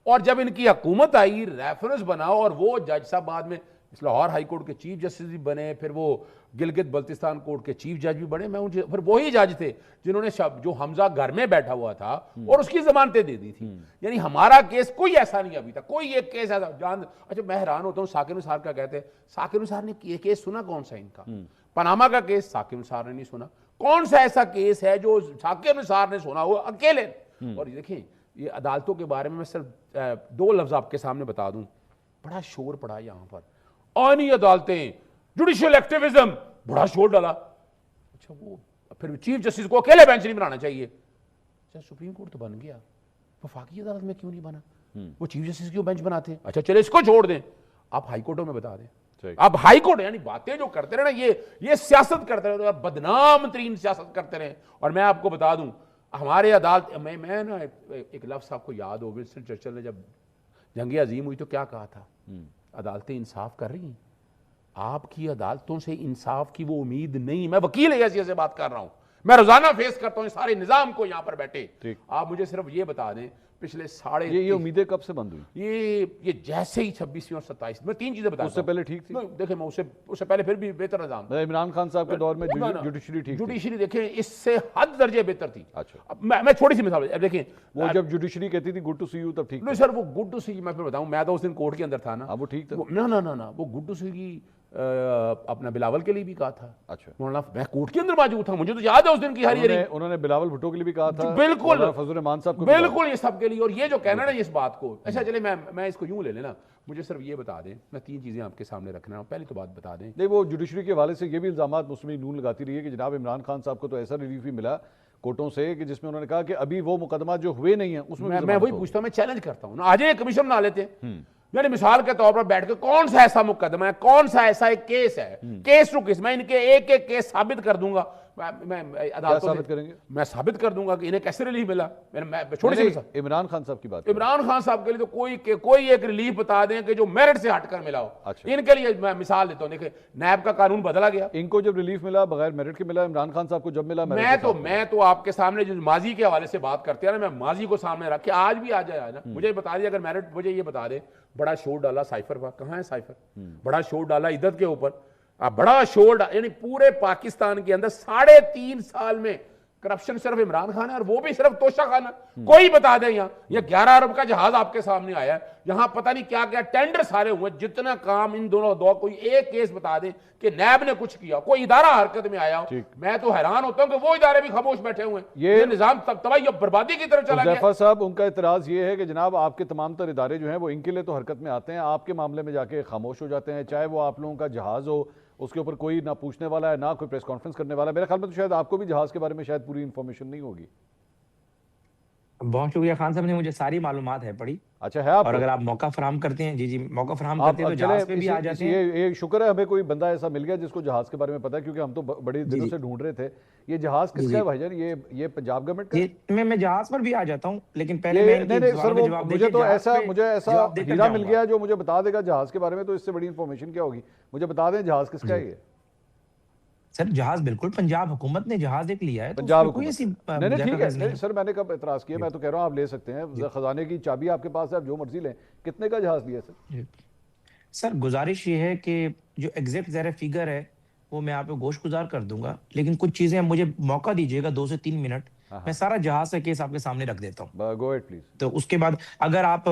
اور جب ان کی حکومت آئی ریفرنس بنا، اور وہ جج صاحب بعد میں لاہور ہائی کورٹ کے چیف جسٹس بھی بنے، پھر وہ گلگت بلتستان کورٹ کے چیف جج بھی بنے. میں پھر وہی جج تھے جنہوں نے جو حمزہ گھر میں بیٹھا ہوا تھا اور اس کی ضمانتیں دے دی تھی. یعنی ہمارا کیس کوئی ایسا نہیں ابھی تک، کوئی ایک کیس ایسا اچھا میں حیران ہوتا ہوں. ثاقب نثار کا کہتے ہیں، ثاقب نثار نے یہ کیس سنا کون سا ان کا؟ پاناما کا کیس ثاقب نثار نے نہیں سنا. کون سا ایسا کیس ہے جو ثاقب نثار نے سنا ہوا اکیلے؟ اور دیکھیں یہ عدالتوں کے بارے میں میں صرف 2 لفظ آپ کے سامنے بتا دوں. بڑا شور پڑا یہاں پر، آئینی عدالتیں، جوڈیشل ایکٹیویزم، بڑا شور ڈالا. اچھا وہ پھر چیف جسٹس کو اکیلے بینچ نہیں بنانا چاہیے. اچھا سپریم کورٹ تو بن گیا، وفاقی عدالت میں کیوں نہیں بنا؟ وہ چیف جسٹس کیوں بینچ بناتے ہیں؟ اچھا چلے اس کو چھوڑ دیں، آپ ہائی کورٹوں میں بتا دیں. آپ ہائی کورٹ یعنی باتیں جو کرتے رہے نا، یہ سیاست کرتے رہے، بدنام ترین سیاست کرتے رہے. اور میں آپ کو بتا دوں ہمارے عدالت میں نا ایک لفظ آپ کو یاد ہو، ونسٹن چرچل نے جب جنگ عظیم ہوئی تو کیا کہا تھا؟ عدالتیں انصاف کر رہی ہیں، آپ کی عدالتوں سے انصاف کی وہ امید نہیں. میں وکیل حیثیت سے بات کر رہا ہوں، میں روزانہ فیس کرتا ہوں سارے نظام کو یہاں پر بیٹھے. آپ مجھے صرف یہ بتا دیں پچھلے یہ امیدیں کب سے بند ہوئی؟ یہ جیسے ہی 26ویں اور 27 میں 3 چیزیں بتا دوں. اس سے پہلے ٹھیک تھی؟ دیکھیں میں اس سے پہلے پھر بھی بہتر نظام، عمران خان صاحب کے دور میں جوڈیشری ٹھیک تھی؟ جوڈیشری دیکھیں اس سے حد درجے بہتر تھی. اچھا میں چھوٹی سی مثال دیکھیں، وہ جب جوڈیشری کہتی تھی گڈ ٹو سی یو تب ٹھیک نہیں سر، وہ گڈ ٹو سی میں پھر بتاؤں، میں تو اس دن کورٹ کے اندر تھا نا. وہ ٹھیک تھا؟ نہ وہ گڈ ٹو سی کی اپنا بلاول کے لیے بھی کہا تھا. اچھا مولانا میں کورٹ کے اندر موجود تھا، مجھے تو یاد ہے اس دن کی ہر انہوں نے بلاول بھٹو کے لیے بھی کہا تھا، بالکل فضل الرحمان صاحب کو بالکل، یہ سب کے لیے. اور یہ جو کہنا نا اس بات کو، اچھا چلے میں اس کو یوں لے لینا، مجھے صرف یہ بتا دیں، میں 3 چیزیں آپ کے سامنے رکھنا ہوں. پہلی تو بات بتا دیں، نہیں وہ جوڈیشری کے حوالے سے یہ بھی الزامات مسلم لیگ نون لگاتی رہی ہے کہ جناب عمران خان صاحب کو تو ایسا ریلیف ہی ملا کورٹوں سے کہ جس میں انہوں نے کہا کہ ابھی وہ مقدمات جو ہوئے نہیں ہیں اس میں وہی پوچھتا ہوں، میں چیلنج کرتا ہوں نا، آج ایک کمیشن بنا لیتے ہیں. یعنی مثال کے طور پر بیٹھ کے کون سا ایسا مقدمہ ہے، کون سا ایسا ایک کیس ہے، کیس ٹو کیس، میں ان کے ایک کیس ثابت کر دوں گا. میں عدالتوں ثابت کریں گے؟ میں ثابت کر دوں گا کہ انہیں کیسے ریلیف ملا. چھوٹی سی مثال، عمران خان صاحب کی بات، عمران خان صاحب کے لیے تو کوئی ایک ریلیف بتا دیں کہ جو میرٹ سے ہٹ کر ملا ہو. ان کے لیے میں مثال دیتا ہوں، دیکھیں نیب کا قانون بدلا گیا، ان کو جب ریلیف ملا بغیر میرٹ کے ملا، عمران خان صاحب کو جب ملا میں تو آپ کے سامنے جو ماضی کے حوالے سے بات کرتے ہیں نا، میں ماضی کو سامنے رکھ کے آج بھی آ جائے نا، مجھے بتا دیں اگر میرٹ، مجھے یہ بتا دیں بڑا شور ڈالا سائفر پر، کہاں ہے سائفر؟ بڑا شور ڈالا عدت کے اوپر، بڑا شور یعنی پورے پاکستان کے اندر 3.5 سال میں کرپشن صرف عمران خان ہے، اور وہ بھی صرف توشہ خانہ. کوئی بتا دیں یہاں یہ 11 ارب کا جہاز آپ کے سامنے آیا ہے، یہاں پتہ نہیں کیا کیا ٹینڈر سارے ہوئے، جتنا کام ان دونوں کوئی ایک کیس بتا دیں کہ نیب نے کچھ کیا، کوئی ادارہ حرکت میں آیا ہو. میں تو حیران ہوتا ہوں کہ وہ ادارے بھی خاموش بیٹھے ہوئے ہیں. یہ نظام تباہی اور بربادی کی طرف چلا گیا. حذیفہ صاحب ان کا اعتراض یہ ہے کہ جناب آپ کے تمام تر ادارے جو ہیں وہ ان کے لیے تو حرکت میں آتے ہیں، آپ کے معاملے میں جا کے خاموش ہو جاتے ہیں، چاہے وہ آپ لوگوں کا جہاز ہو، اس کے اوپر کوئی نہ پوچھنے والا ہے نہ کوئی پریس کانفرنس کرنے والا ہے. میرے خیال میں تو شاید آپ کو بھی جہاز کے بارے میں شاید پوری انفارمیشن نہیں ہوگی. بہت شکریہ خان صاحب نے مجھے ساری معلومات ہے پڑی. اچھا ہے آپ، اور اگر آپ موقع فراہم کرتے ہیں، جی موقع فراہم کرتے ہیں تو جہاز پہ بھی آ جاتے ہیں. یہ شکر ہے ہمیں کوئی بندہ ایسا مل گیا جس کو جہاز کے بارے میں پتا ہے، کیونکہ ہم تو بڑی دنوں سے ڈھونڈ رہے تھے. یہ جہاز کس کا ہے بھائی جان؟ یہ پنجاب گورنمنٹ کا ہے؟ میں جہاز پر بھی آ جاتا ہوں، لیکن پہلے مجھے ایسا ہیرا مل گیا جو مجھے بتا دے گا جہاز کے بارے میں، تو اس سے بڑی انفارمیشن کیا ہوگی؟ مجھے بتا دیں جہاز کس کا ہے. یہ سر جہاز بالکل پنجاب حکومت نے جہاز ایک لیا ہے، پنجاب حکومت. نہیں ٹھیک ہے سر، میں نے کب اعتراض کیا، میں تو کہہ رہا ہوں آپ لے سکتے ہیں، خزانے کی چابی آپ کے پاس ہے، آپ جو مرضی لیں. کتنے کا جہاز لیا سر؟ سر گزارش یہ ہے کہ جو ایگزیکٹ ذرا فیگر ہے وہ میں آپ کو گوش گزار کر دوں گا، لیکن کچھ چیزیں مجھے موقع دیجیے گا 2 سے 3 منٹ میں سارا جہاز کا کیس آپ کے سامنے رکھ دیتا ہوں. Go ahead please. تو اس کے بعد اگر آپ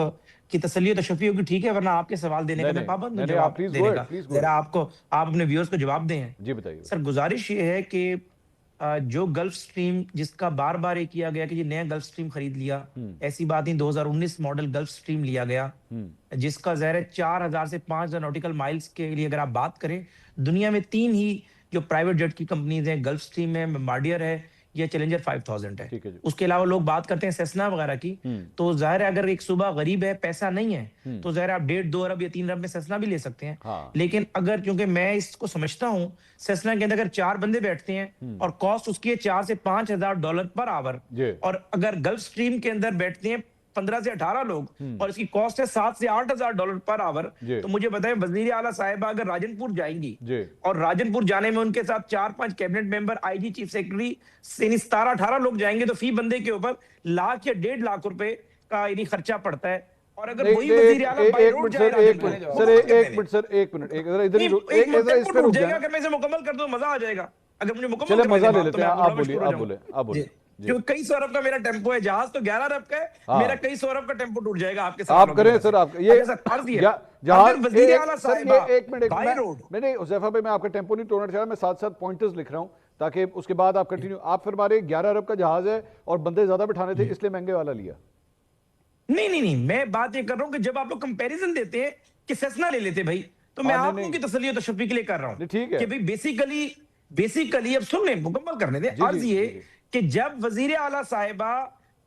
کی تسلی و تشفی ہوگی ٹھیک ہے, ورنہ آپ کے سوال دینے کا میں پابند ہوں جواب دینے کا. ذرا آپ اپنے ویورز کو جواب دیں. جی بتائیے سر. گزارش یہ ہے کہ جو گلف سٹریم جس کا بار بار یہ کیا گیا کہ یہ نیا گلف سٹریم خرید لیا, ایسی بات نہیں, 2019 ماڈل گلف سٹریم لیا گیا جس کا ظاہر ہے 4000 سے 5000 نوٹیکل مائلز کے لیے اگر آپ بات کریں, دنیا میں 3 ہی جو پرائیویٹ جیٹ کی کمپنیز ہیں, گلف سٹریم ہے, بمبارڈیئر ہے, یہ چیلنجر 5000 ہے. اس کے علاوہ لوگ بات کرتے ہیں سیسنا وغیرہ کی, تو ظاہر ہے اگر ایک صوبہ غریب ہے, پیسہ نہیں ہے, تو ظاہر آپ 1.5-2 ارب یا 3 ارب میں سیسنا بھی لے سکتے ہیں. لیکن اگر, چونکہ میں اس کو سمجھتا ہوں, سیسنا کے اندر اگر 4 بندے بیٹھتے ہیں اور کاسٹ اس کی ہے $4,000 سے $5,000 پر آور, اور اگر گلف سٹریم کے اندر بیٹھتے ہیں 15 سے 18 لوگ اور اس کی کاسٹ ہے $7,000 سے $8,000 پر آور, تو مجھے بتائیں وزیر اعلیٰ صاحبہ اگر راجن پور جائیں گی اور راجن پور جانے میں ان کے ساتھ 4-5 کیبنٹ ممبر, آئی جی, چیف سیکرٹری, 17-18 لوگ جائیں گے, تو فی بندے کے اوپر $1,00,000 یا $1.5 lakh کا یعنی خرچہ پڑتا ہے. اور اگر وہی وزیر اعلیٰ بائی روڈ جائے, ایک منٹ اگر میں اسے مکمل کر دوں مزہ آ جائے گا. اگر مجھے مکمل مزہ لے لیتے ہیں, آپ بولیں. جو کئی سو ارب کا میرا ٹیمپو ہے, جہاز تو 11 ارب کا ہے, میرا کئی سو ارب کا ٹیمپو ٹوٹ جائے گا آپ کے ساتھ. آپ کریں سر, آپ یہ جہاز, وزیر اعلیٰ صاحبہ ایک منٹ, میں نہیں حذیفہ بھائی, میں آپ کا ٹیمپو نہیں توڑنا چاہ رہا, میں ساتھ ساتھ پوائنٹرز لکھ رہا ہوں تاکہ اس کے بعد آپ کنٹینیو. آپ فرما رہے 11 ارب کا جہاز ہے اور بندے زیادہ بٹھانے تھے اس لیے مہنگے والا لیا. نہیں, میں بات یہ کر رہا ہوں کہ جب آپ لوگ کمپیریزن دیتے ہیں کہ سیسنا لے لیتے بھائی, تو میں آپ لوگوں کی تسلی و تشفی کے لیے کر رہا ہوں کہ بھائی بیسیکلی اب سن لیں, مکمل کرنے دیں. عرض یہ کہ جب وزیر اعلیٰ صاحبہ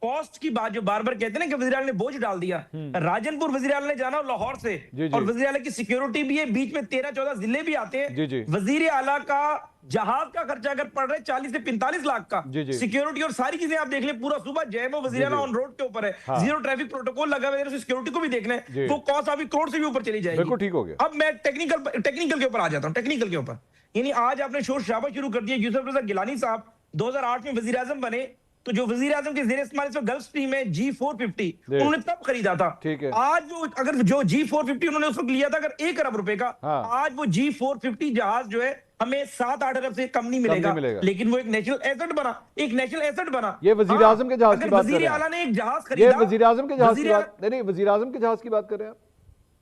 کاسٹ کی بات جو بار بار کہتے ہیں نا کہ وزیر اعلیٰ نے بوجھ ڈال دیا, راجن پور وزیر اعلیٰ نے جانا لاہور سے, اور وزیر اعلیٰ کی سیکیورٹی بھی ہے, بیچ میں 13-14 ضلع بھی آتے ہیں. وزیر اعلیٰ کا جہاز کا خرچہ اگر پڑ رہا ہے 40 سے 45 لاکھ کا, سیکیورٹی اور ساری چیزیں آپ دیکھ لیں, پورا صوبہ جیم و وزیر اعلیٰ آن روڈ کے اوپر ہے, زیرو ٹریفک پروٹوکول لگا ہوا ہے, سیکیورٹی کو بھی دیکھ لیں, وہ کاسٹ ابھی کروڑ سے بھی اوپر چلی جائے گی. بالکل ٹھیک ہو گیا. اب میں ٹیکنیکل کے اوپر آ جاتا ہوں. ٹیکنیکل کے اوپر یعنی آج آپ نے شور شرابہ شروع کر دیا. یوسف رضا گیلانی صاحب 2008 میں وزیر اعظم بنے, تو جو وزیر اعظم کے زیر استعمال اس وقت گلف سٹریم ہے G450, انہوں نے تب خریدا تھا. آج وہ اگر جو G450 انہوں نے اس وقت لیا تھا اگر $1 ارب کا, آج وہ G450 جہاز جو ہے ہمیں 7-8 ارب سے کم نہیں ملے گا, لیکن وہ ایک نیشنل ایسٹ بنا. یہ وزیر اعظم کے جہاز کی بات کر رہے ہیں. وزیر اعلیٰ نے ایک جہاز خریدا, یہ وزیر اعظم کے جہاز کی بات نہیں, وزیر اعظم کے جہاز کی بات کر رہے ہیں آپ.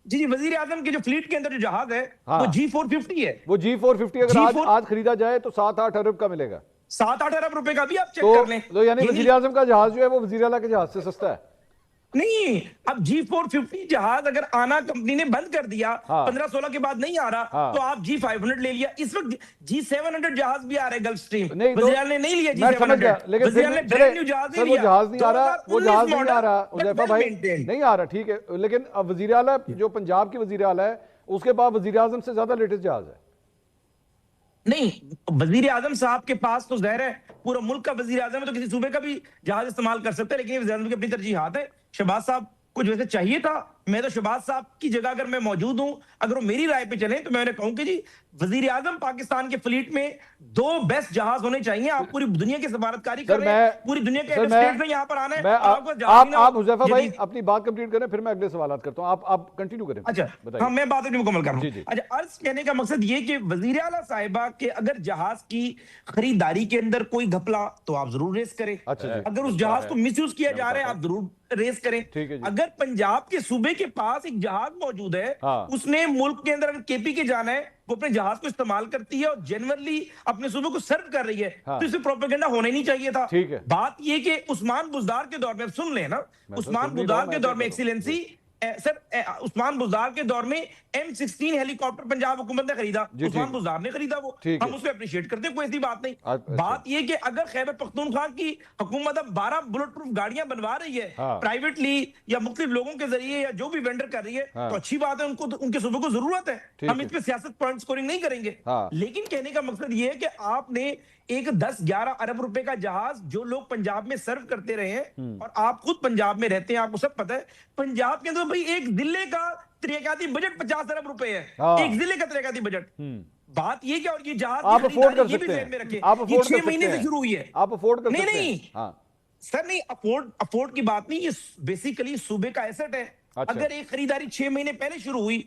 جی, وزیر اعظم کے جو فلیٹ کے اندر جو جہاز ہے وہ G450 ہے. وہ G450 اگر آج خریدا جائے تو 7-8 ارب کا ملے گا. 7-8 ارب کا بھی آپ چیک کر لیں. تو یعنی وزیر اعظم کا جہاز جو ہے وہ وزیر اعلیٰ کے جہاز سے سستا ہے. نہیں, اب G450 جہاز اگر آنا کمپنی نے بند کر دیا, 15-16 کے بعد نہیں آ رہا, تو آپ G500 لے لیا. اس وقت G700 جہاز بھی آ رہے گلف سٹریم, وزیر اعلیٰ نے نہیں لیا G700, وزیر اعلیٰ نے برینڈ نیو جہاز نہیں لیا. وہ جہاز نہیں آ رہا, وہ جہاز نہیں آ رہا حذیفہ بھائی, نہیں آ رہا, ٹھیک ہے, لیکن اب وزیر اعلیٰ جو پنجاب کی وزیر اعلیٰ ہے اس کے بعد وزیر اعظم سے زیادہ لیٹسٹ جہاز ہے. نہیں, وزیر اعظم صاحب کے پاس تو ظاہر ہے پورا ملک کا وزیر اعظم ہے, تو کسی صوبے کا بھی جہاز استعمال کر سکتے ہیں, لیکن یہ وزیر اعظم کی اپنی ترجیحات ہے. شہباز صاحب کچھ ویسے چاہیے تھا, میں تو شہباز صاحب کی جگہ اگر میں موجود ہوں, اگر وہ میری رائے پہ چلیں تو میں انہیں کہوں کہ جی وزیر اعظم پاکستان کے فلیٹ میں 2 بیسٹ جہاز ہونے چاہیے. آپ پوری دنیا کی سفارتکاری کر رہے ہیں, پوری دنیا کے اسٹیٹ میں یہاں پر آنا ہے. آپ حذیفہ بھائی اپنی بات کمپلیٹ کریں, پھر میں اگلے سوالات کرتا ہوں, آپ کنٹینیو کریں. اچھا, ہاں میں بات اپنی مکمل کر رہا ہوں. اچھا, عرض کہنے کا مقصد یہ کہ وزیر اعلیٰ صاحبہ کے اگر جہاز کی خریداری کے اندر کوئی گھپلا تو آپ ضرور ریز کریں. اگر اس جہاز کو مس یوز کیا جا رہا ہے آپ ضرور ریز کریں. اگر پنجاب کے صوبے کے پاس ایک جہاز موجود ہے, اس نے ملک کے اندر اگر کے پی کے جانا ہے, وہ اپنے جہاز کو استعمال کرتی ہے اور جنورلی اپنے صوبے کو سرو کر رہی ہے, تو اسے پروپیگنڈا ہونا ہی نہیں چاہیے تھا. بات یہ کہ عثمان بزدار کے دور میں, سن لیں نا, عثمان بزدار کے دور میں ایکسیلنسی سر, عثمان بزدار کے دور میں M16 ہیلی کاپٹر پنجاب حکومت نے خریدا, عثمان بزدار نے خریدا, وہ ہم اس پہ اپریشیٹ کرتے ہیں, کوئی ایسی بات نہیں. بات یہ کہ اگر خیبر پختونخوا کی حکومت اب 12 بلٹ پروف گاڑیاں بنوا رہی ہے پرائیویٹلی یا مختلف لوگوں کے ذریعے یا جو بھی وینڈر کر رہی ہے, تو اچھی بات ہے, ان کے صوبے کو ضرورت ہے, ہم اس پہ سیاست پوائنٹ سکورنگ نہیں کریں گے. لیکن کہنے کا مقصد یہ ہے کہ آپ نے ایک 10-11 ارب روپے کا جہاز جو لوگ پنجاب میں سرو کرتے رہے ہیں, اور آپ خود پنجاب میں رہتے ہیں, آپ کو سب پتہ ہے پنجاب کے اندر بھائی ایک ضلع کا ترقیاتی بجٹ 50 ارب روپے ہے, ایک ضلع کا ترقیاتی بجٹ. بات یہ کہ اور یہ جہاز آپ افورڈ کر سکتے ہیں, آپ یہ 6 مہینے سے شروع ہوئی ہے, آپ افورڈ کر سکتے ہیں. نہیں سر, نہیں, افورڈ کی بات نہیں, یہ بیسیکلی صوبے کا ایسٹ ہے. اگر ایک خریداری 6 مہینے پہلے شروع ہوئی,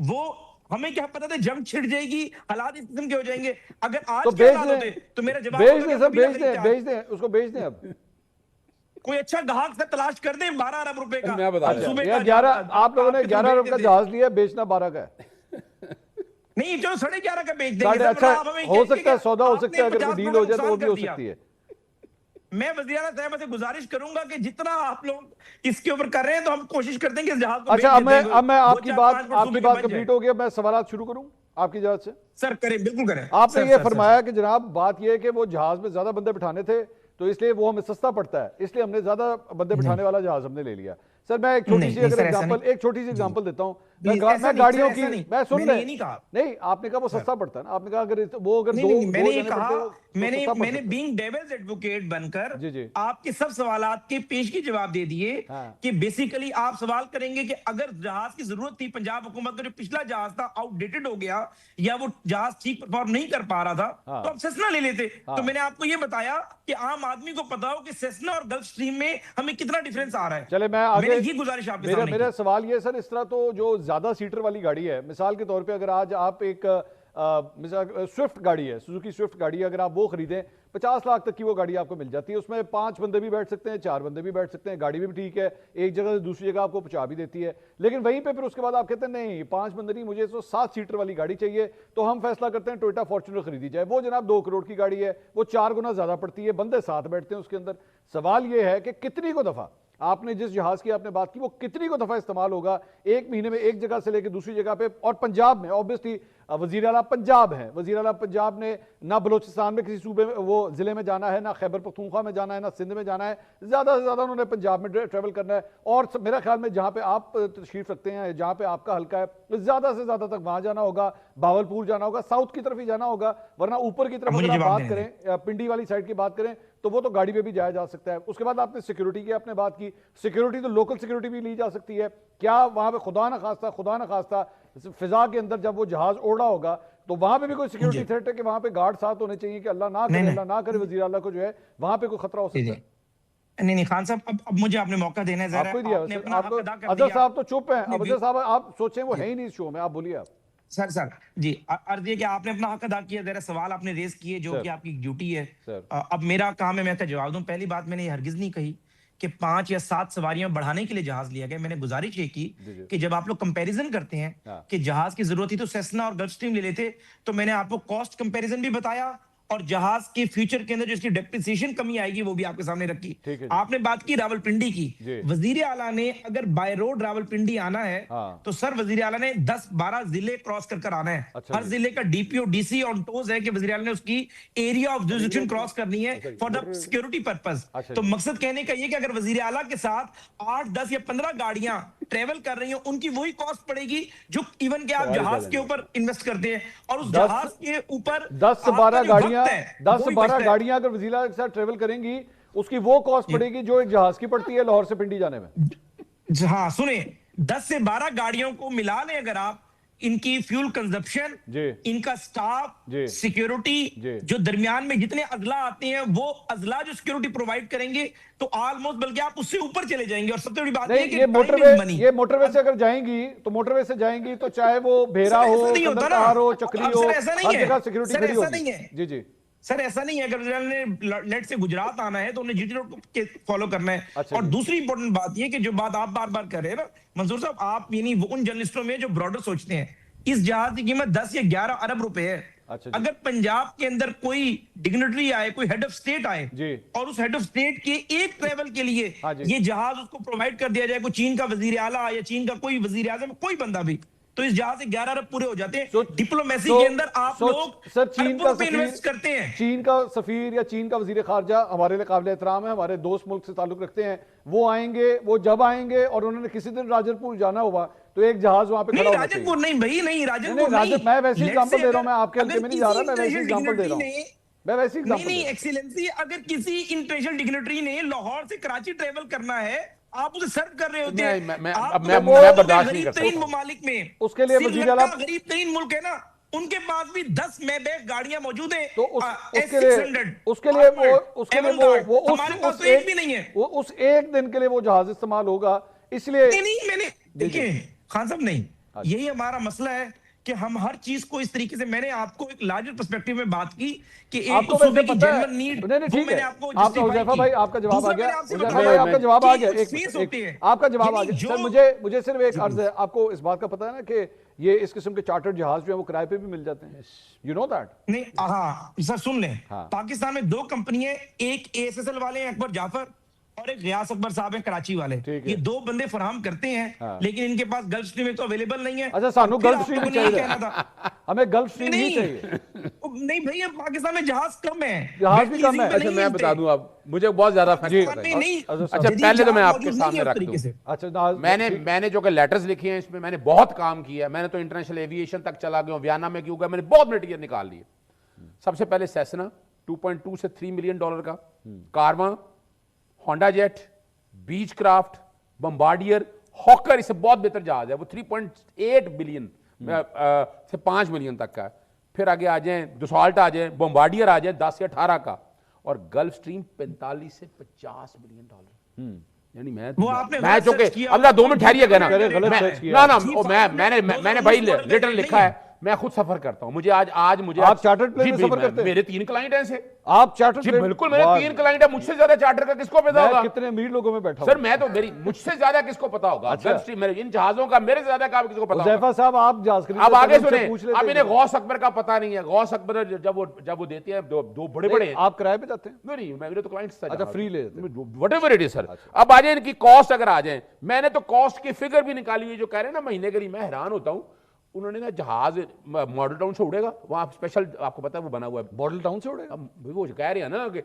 وہ ہمیں کیا پتا تھا جنگ چھڑ جائے گی, حالات اس قسم کے ہو جائیں گے. اگر آج تو کے بیچ حالات دیں, ہوتے تو میرا جواب بیچ ہوتا دیں کہ سر, قبیلہ بیچ خرید دیں, تیار. بیچ دیں اس کو, بیچ دیں. اب کوئی اچھا گاہک سے تلاش کر دیں 12 ارب روپے کا. میں بتا رہا ہوں. صوبے یہ کا 11, آپ لوگوں نے کے تھرو 11 ارب بھیج کا دیتے. جہاز لیا, بیچنا 12 کا ہے. نہیں چلو 11.5 کا بیچ دیں گے. ساڑھے, اچھا ہو سکتا ہے سودا ہو سکتا ہے, اگر کوئی ڈیل ہو جائے تو وہ بھی ہو سکتی ہے. میں وزیر اعلیٰ صاحب سے گزارش کروں گا کہ جتنا آپ لوگ اس کے اوپر کر رہے ہیں تو ہم کوشش کرتے ہیں کہ اس جہاز کو اچھا, بیچ دیتے ہیں. اب میں آپ کی 2-4-5 بات فٹ صوبے کے بچ کمپلیٹ جائے. ہو گیا, میں سوالات شروع کروں آپ کی اجازت سے. سر کریں, بالکل کریں. آپ نے یہ فرمایا کہ جناب بات یہ ہے کہ وہ جہاز میں زیادہ بندے بٹھانے تھے تو اس لیے وہ ہمیں سستا پڑتا ہے, اس لیے ہم نے زیادہ بندے بٹھانے والا جہاز ہم نے لے لیا. سر میں ایک چھوٹی سی ایگزامپل دیتا ہوں. میں گاڑیوں کی, میں سن رہے نہیں, آپ نے کہا وہ سستا پڑتا ہے نا, آپ نے کہا اگر وہ اگر دو جنے پڑتے ہو میں نے بینگ ڈیولز ایڈوکیٹ بن کر آپ کے سب سوالات کے پیش کی جواب دے دیے کہ بیسیکلی آپ سوال کریں گے کہ اگر جہاز کی ضرورت تھی, پنجاب حکومت کا جو پچھلا جہاز تھا آؤٹ ڈیٹڈ ہو گیا یا وہ جہاز ٹھیک پرفارم نہیں کر پا رہا تھا تو آپ سیسنا لے لیتے. تو میں نے آپ کو یہ بتایا کہ عام آدمی کو پتا ہو کہ سیسنا اور گلف سٹریم میں ہمیں کتنا ڈیفرنس آ رہا ہے. چلے میں آگے, یہ گزارش آپ کے سامنے میرا سوال یہ سر, اس طرح تو جو زیادہ سیٹر والی گاڑی ہے, مثال کے طور پہ اگر آج آپ ایک سوئفٹ گاڑی ہے, سوزوکی سوئفٹ گاڑی ہے, اگر آپ وہ خریدیں 50 لاکھ تک کی وہ گاڑی آپ کو مل جاتی ہے. اس میں 5 بندے بھی بیٹھ سکتے ہیں, 4 بندے بھی بیٹھ سکتے ہیں, گاڑی بھی ٹھیک ہے, ایک جگہ سے دوسری جگہ آپ کو پہنچا بھی دیتی ہے. لیکن وہیں پہ پھر اس کے بعد آپ کہتے ہیں نہیں 5 بندے نہیں, مجھے 7 سیٹر والی گاڑی چاہیے, تو ہم فیصلہ کرتے ہیں ٹویوٹا فارچونر خریدی جائے. وہ جناب 2 کروڑ کی گاڑی ہے, وہ 4 گنا زیادہ پڑتی ہے, بندے 7 بیٹھتے ہیں اس کے اندر. سوال یہ ہے کہ کتنی کو دفعہ آپ نے جس جہاز کی آپ نے بات کی وہ کتنی کو دفعہ استعمال ہوگا ایک مہینے میں, ایک جگہ سے لے کے دوسری جگہ پہ. اور پنجاب میں اوبویسلی وزیر اعلیٰ پنجاب ہیں, وزیر اعلیٰ پنجاب نے نہ بلوچستان میں کسی صوبے میں وہ ضلع میں جانا ہے, نہ خیبر پختونخوا میں جانا ہے, نہ سندھ میں جانا ہے, زیادہ سے زیادہ انہوں نے پنجاب میں ٹریول کرنا ہے. اور میرا خیال میں جہاں پہ آپ تشریف رکھتے ہیں, جہاں پہ آپ کا حلقہ ہے, زیادہ سے زیادہ تک وہاں جانا ہوگا, باولپور جانا ہوگا, ساؤتھ کی طرف ہی جانا ہوگا. ورنہ اوپر کی طرف اگر آپ بات کریں, پنڈی والی سائڈ کی بات کریں تو وہ تو گاڑی پہ بھی جایا جا سکتا ہے. اس کے بعد آپ نے سیکیورٹی کی آپ نے بات کی, سیکیورٹی تو لوکل سیکیورٹی بھی لی جا سکتی ہے. کیا وہاں پہ خدا نہ خواستہ فضا کے اندر جب وہ جہاز اڑ رہا ہوگا تو وہاں پہ بھی کوئی سیکیورٹی تھریٹ ہے کہ وہاں پہ گارڈ ساتھ ہونے چاہیے کہ اللہ نہ کرے وزیر اعلیٰ کو جو ہے وہاں پہ کوئی خطرہ ہو سکتا ہے؟ نہیں خان صاحب, اب مجھے آپ نے موقع دینا ہے. آپ کو دیا, اظہر صاحب تو چپ ہیں, اظہر صاحب آپ سوچیں وہ ہے ہی نہیں اس شو میں, آپ بولیے. آپ سر جی عرض یہ کہ آپ نے اپنا حق ادا کیا, ذرا سوال آپ نے ریز کیے جو کہ آپ کی ڈیوٹی ہے. اب میرا کام ہے میں اس کا جواب دوں. پہلی بات میں نے یہ ہرگز نہیں کہی کہ 5 یا 7 سواریاں بڑھانے کے لیے جہاز لیا گیا. میں نے گزارش یہ کی کہ جب آپ لوگ کمپیریزن کرتے ہیں کہ جہاز کی ضرورت تھی تو سیسنا اور گلف سٹریم لے لیتے, تو میں نے آپ کو کاسٹ کمپیریزن بھی بتایا اور جہاز کے فیوچر کے اندر جو اس کی ڈیپریسیشن کمی آئے گی وہ بھی آپ کے سامنے رکھی. آپ نے بات کی راولپنڈی کی, وزیر اعلیٰ نے اگر بائی روڈ راولپنڈی آنا ہے تو سر وزیر اعلیٰ نے 10-12 ضلع کراس کر آنا ہے. ہر ضلع کا D P O D C on toes ہے کہ وزیر اعلیٰ نے اس کی ایریا آف جوریسڈکشن کراس کرنی ہے فار دا سیکورٹی پرپز. تو مقصد کہنے کا یہ کہ اگر وزیر اعلیٰ کے ساتھ 8, 10 یا 15 گاڑیاں ٹریول کر رہی ہیں ان کی وہی کاسٹ پڑے گی جو ایون کہ آپ جہاز کے اوپر انویسٹ کرتے ہیں, اور اس جہاز کے اوپر 10 سے 12 گاڑیاں اگر وزیر اعلیٰ کے ساتھ ٹریول کریں گی اس کی وہ کاسٹ پڑے گی جو ایک جہاز کی پڑتی ہے لاہور سے پنڈی جانے میں. ہاں سنیں, 10 سے 12 گاڑیوں کو ملا لیں اگر آپ, ان کی فیول کنزپشن, ان کا سٹاف, سیکیورٹی, جو درمیان میں جتنے اضلاع آتے ہیں وہ اضلاع جو سیکیورٹی پرووائڈ کریں گے تو آلموسٹ بلکہ آپ اس سے اوپر چلے جائیں گے. اور سب سے بڑی بات یہ کہ یہ موٹر وے سے اگر جائیں گی تو موٹر وے سے جائیں گی تو چاہے وہ بھیرا ہو, کندرکار ہو, چکری ہو, ہر جگہ سیکیورٹی کھڑی ہوگی. جی سر ایسا نہیں ہے. اگر وزیر نے لیٹ سے گجرات آنا ہے تو انہیں جی ٹی روڈ کو فالو کرنا ہے. اور دوسری امپورٹنٹ بات یہ کہ جو بات آپ بار بار کر رہے ہیں نا منصور صاحب, آپ یعنی وہ ان جرنلسٹوں میں جو براڈر سوچتے ہیں, اس جہاز کی قیمت 10 یا 11 ارب روپے ہے. اگر پنجاب کے اندر کوئی ڈگنیٹری آئے, کوئی ہیڈ آف اسٹیٹ آئے اور اس ہیڈ آف اسٹیٹ کے ایک ٹریول کے لیے یہ جہاز اس کو پرووائڈ کر دیا جائے, کوئی چین کا وزیر اعلیٰ یا چین کا کوئی وزیر اعظم, کوئی بندہ بھی, تو اس جہاز سے 11 ارب پورے ہو جاتے ہیں. ڈپلومیسی کے اندر آپ لوگ اربوں روپے انویسٹ کرتے ہیں. چین کا سفیر یا چین کا وزیر خارجہ ہمارے لیے قابل احترام ہے, ہمارے دوست ملک سے تعلق رکھتے ہیں, وہ آئیں گے, وہ جب آئیں گے اور انہوں نے کسی دن راجر پور جانا ہوا تو ایک جہاز وہاں پہ کھڑا ہونا چاہیے. راجر پور نہیں بھائی, نہیں راجر پور نہیں. میں ویسی ایگزامپل دے رہا ہوں, میں آپ کے حلقے میں نہیں جا رہا, میں ویسی ایگزامپل دے رہا ہوں. نہیں ایکسیلنسی, اگر کسی انٹرنیشنل ڈگنیٹری نے لاہور سے کراچی ٹریول کرنا ہے آپ اسے سرو کر رہے ہوتے ہیں. میں برداشت نہیں کرتا. غریب ترین ممالک میں اس کے لیے وزیر اعلیٰ غریب ترین ملک ہے نا, ان کے پاس بھی 10 مے بیک گاڑیاں موجود ہیں. تو اس کے لیے وہ اس ایک دن کے لیے وہ جہاز استعمال ہوگا, اس لیے نہیں میں نے دیکھیں خان صاحب, نہیں یہی ہمارا مسئلہ ہے کہ ہم ہر چیز کو اس طریقے سے, میں نے آپ کو ایک لارجر پرسپیکٹو میں بات کی کہ آپ ایک کو صوبے ویسے کی پتہ ہے, جنرل نیڈ نہیں وہ ٹھیک میں ہے, نے آپ کو آپ کا جسٹیفائی حذیفہ بھائی آپ کا جواب آ گیا, دوسرا حذیفہ بھائی آپ کا جواب آ گیا, فیس ہوتے ہیں آپ کا جواب آ گیا. جو سر مجھے صرف ایک عرض ہے, آپ کو اس بات کا پتہ ہے نا کہ یہ اس قسم کے چارٹرڈ جہاز جو ہیں وہ کرائے پہ بھی مل جاتے ہیں, یو نو دیٹ؟ نہیں, ہاں سر سن لیں, پاکستان میں 2 کمپنیاں, ایک اے ایس ایس ایل والے ہیں اکبر جعفر اور ایک غیاث اکبر صاحب ہیں کراچی والے, یہ 2 بندے فراہم کرتے ہیں, لیکن ان کے پاس گلف اسٹریم ایک تو اویلیبل نہیں ہے. اچھا سانو گلف اسٹریم چاہیے, ہمیں گلف اسٹریم ہی چاہیے. نہیں بھائی, پاکستان میں جہاز کم ہے, جہاز بھی کم ہے. اچھا میں بتا دوں, اب مجھے بہت زیادہ اچھا پہلے تو میں آپ کے سامنے رکھ دوں, اچھا میں نے جو کہ لیٹرز لکھے ہیں اس میں نے بہت کام کیا ہے, میں نے تو انٹرنیشنل ایویشن تک چلا گیا ہوں, ویانا میں کیوں گیا, میں نے بہت مٹیریل نکال لیے. سب سے پہلے سیسنا 2.2 سے 3 ملین ڈالر کا, کارواں, ہونڈا جیٹ, بیچ کرافٹ, بمبارڈیئر, ہاکر, اس سے بہت بہتر جہاز ہے, وہ 3.8 بلین سے 5 ملین تک کا ہے. پھر آگے آ جائیں دسالٹ آ جائیں, بمبارڈیئر آ جائیں 10 سے 18 کا, اور گلف اسٹریم 45 سے 50 ملین ڈالر. یعنی میں چونکہ اللہ 2 منٹ ٹھہریے گا نا, میں نے بھائی ریٹرن لکھا ہے, میں خود سفر کرتا ہوں, مجھے آج آپ چارٹرڈ پلین میں سفر کرتے ہیں؟ میرے 3 کلائنٹ ہیں. آپ چارٹرڈ پلین؟ بالکل, میرے 3 کلائنٹ ہیں, مجھ سے زیادہ چارٹر کا کس کو پتا ہوگا؟ کتنے امیر لوگوں میں بیٹھا سر, میں تو مجھ سے زیادہ کس کو پتا ہوگا ان جہازوں کا, میرے سے زیادہ کس کو پتا ہوگا؟ حذیفہ صاحب آپ جہاز خریدتے ہیں, اب آگے سنیں, اب انہیں غوث اکبر کا پتا نہیں ہے. غوث اکبر جب وہ دیتے ہیں 2 بڑے بڑے, آپ کرائے پہ جاتے ہیں؟ نہیں, میرے تو کلائنٹس تھا. اچھا فری لے دیتے ہیں, وٹ ایور اٹ از سر. اب آ جائیں ان کی کاسٹ, اگر آ جائیں, میں نے تو کاسٹ کی فگر بھی نکالی ہے جو کہہ رہے ہیں نا مہینے کے لیے, میں حیران ہوتا ہوں. انہوں نے نا جہاز ماڈل ٹاؤن سے اڑے گا, وہاں اسپیشل آپ کو پتا ہے وہ بنا ہوا ہے, ماڈل ٹاؤن سے اڑے گا, وہ کہہ رہے ہیں نا کہ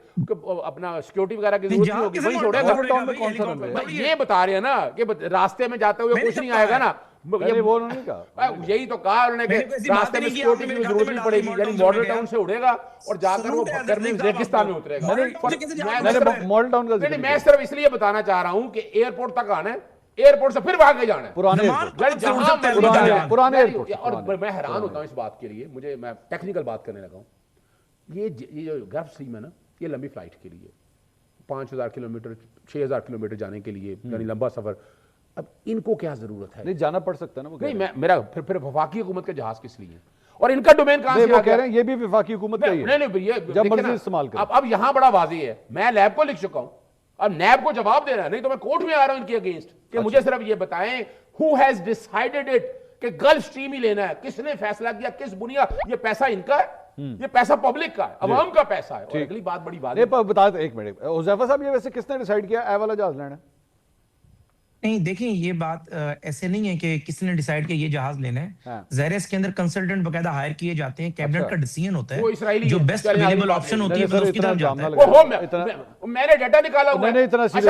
اپنا سیکیورٹی وغیرہ کی ضرورت نہیں ہوگی, وہیں سے اڑے گا. ماڈل ٹاؤن میں کون سا رنوے ہے؟ یہ بتا رہے ہیں نا کہ راستے میں جاتے ہوئے کچھ نہیں آئے گا نا, وہ انہوں نے کہا, یہی تو کہا انہوں نے کہ راستے میں سیکیورٹی کی ضرورت نہیں پڑے گی, یعنی ماڈل ٹاؤن سے اڑے گا اور جا کر وہ گرمی ریگستان میں اترے گا. ماڈل ٹاؤن کا ذکر میں صرف اس لیے بتانا چاہ رہا ہوں کہ ایئرپورٹ تک آنا ہے, ایئرپورٹ سے پھر آگے جانا ہے پرانے ایئرپورٹ. اور میں حیران ہوتا ہوں اس بات کے لیے, میں ٹیکنیکل بات کرنے لگا ہوں. یہ جو گلف اسٹریم ہے نا, یہ لمبی فلائٹ کے لیے 5000 کلومیٹر 6000 کلومیٹر جانے کے لیے, یعنی لمبا سفر. اب ان کو کیا ضرورت ہے؟ نہیں جانا پڑ سکتا نا, وہ نہیں, میرا پھر وفاقی حکومت کے جہاز کس لیے, اور ان کا ڈومین کہاں سے وہ کہہ رہے ہیں یہ بھی وفاقی حکومت کا ہی ہے, نہیں جب مرضی استعمال کریں. اب یہاں بڑا واضح ہے, میں لیب کو لکھ چکا ہوں, اب نیب کو جواب دے رہا ہے, نہیں تو میں کورٹ میں آ رہا ہوں ان کے اگینسٹ کہ مجھے صرف یہ بتائیں who has decided it کہ گلف اسٹریم ہی لینا ہے, کس نے فیصلہ کیا, کس بنیاد, یہ پیسہ ان کا ہے, یہ پیسہ پبلک کا ہے, عوام کا پیسہ ہے. اور اگلی بات بڑی بات ہے, بتا دیں 1 منٹ, حذیفہ صاحب یہ ویسے کس نے ڈیسائیڈ کیا اے والا جہاز لینا ہے؟ نہیں دیکھیں, یہ بات ایسے نہیں ہے کہ کسی نے ڈیسائیڈ کیا یہ جہاز لینا ہے. ظاہر ہے اس کے اندر کنسلٹنٹ باقاعدہ ہائر کیے جاتے ہیں, کیبنٹ کا ڈیسیژن ہوتا ہے, جو بیسٹ اویلیبل آپشن ہوتی ہے اس کی طرف جاتا ہے. میں نے ڈیٹا نکالا ہوا ہے. اتنا سیریس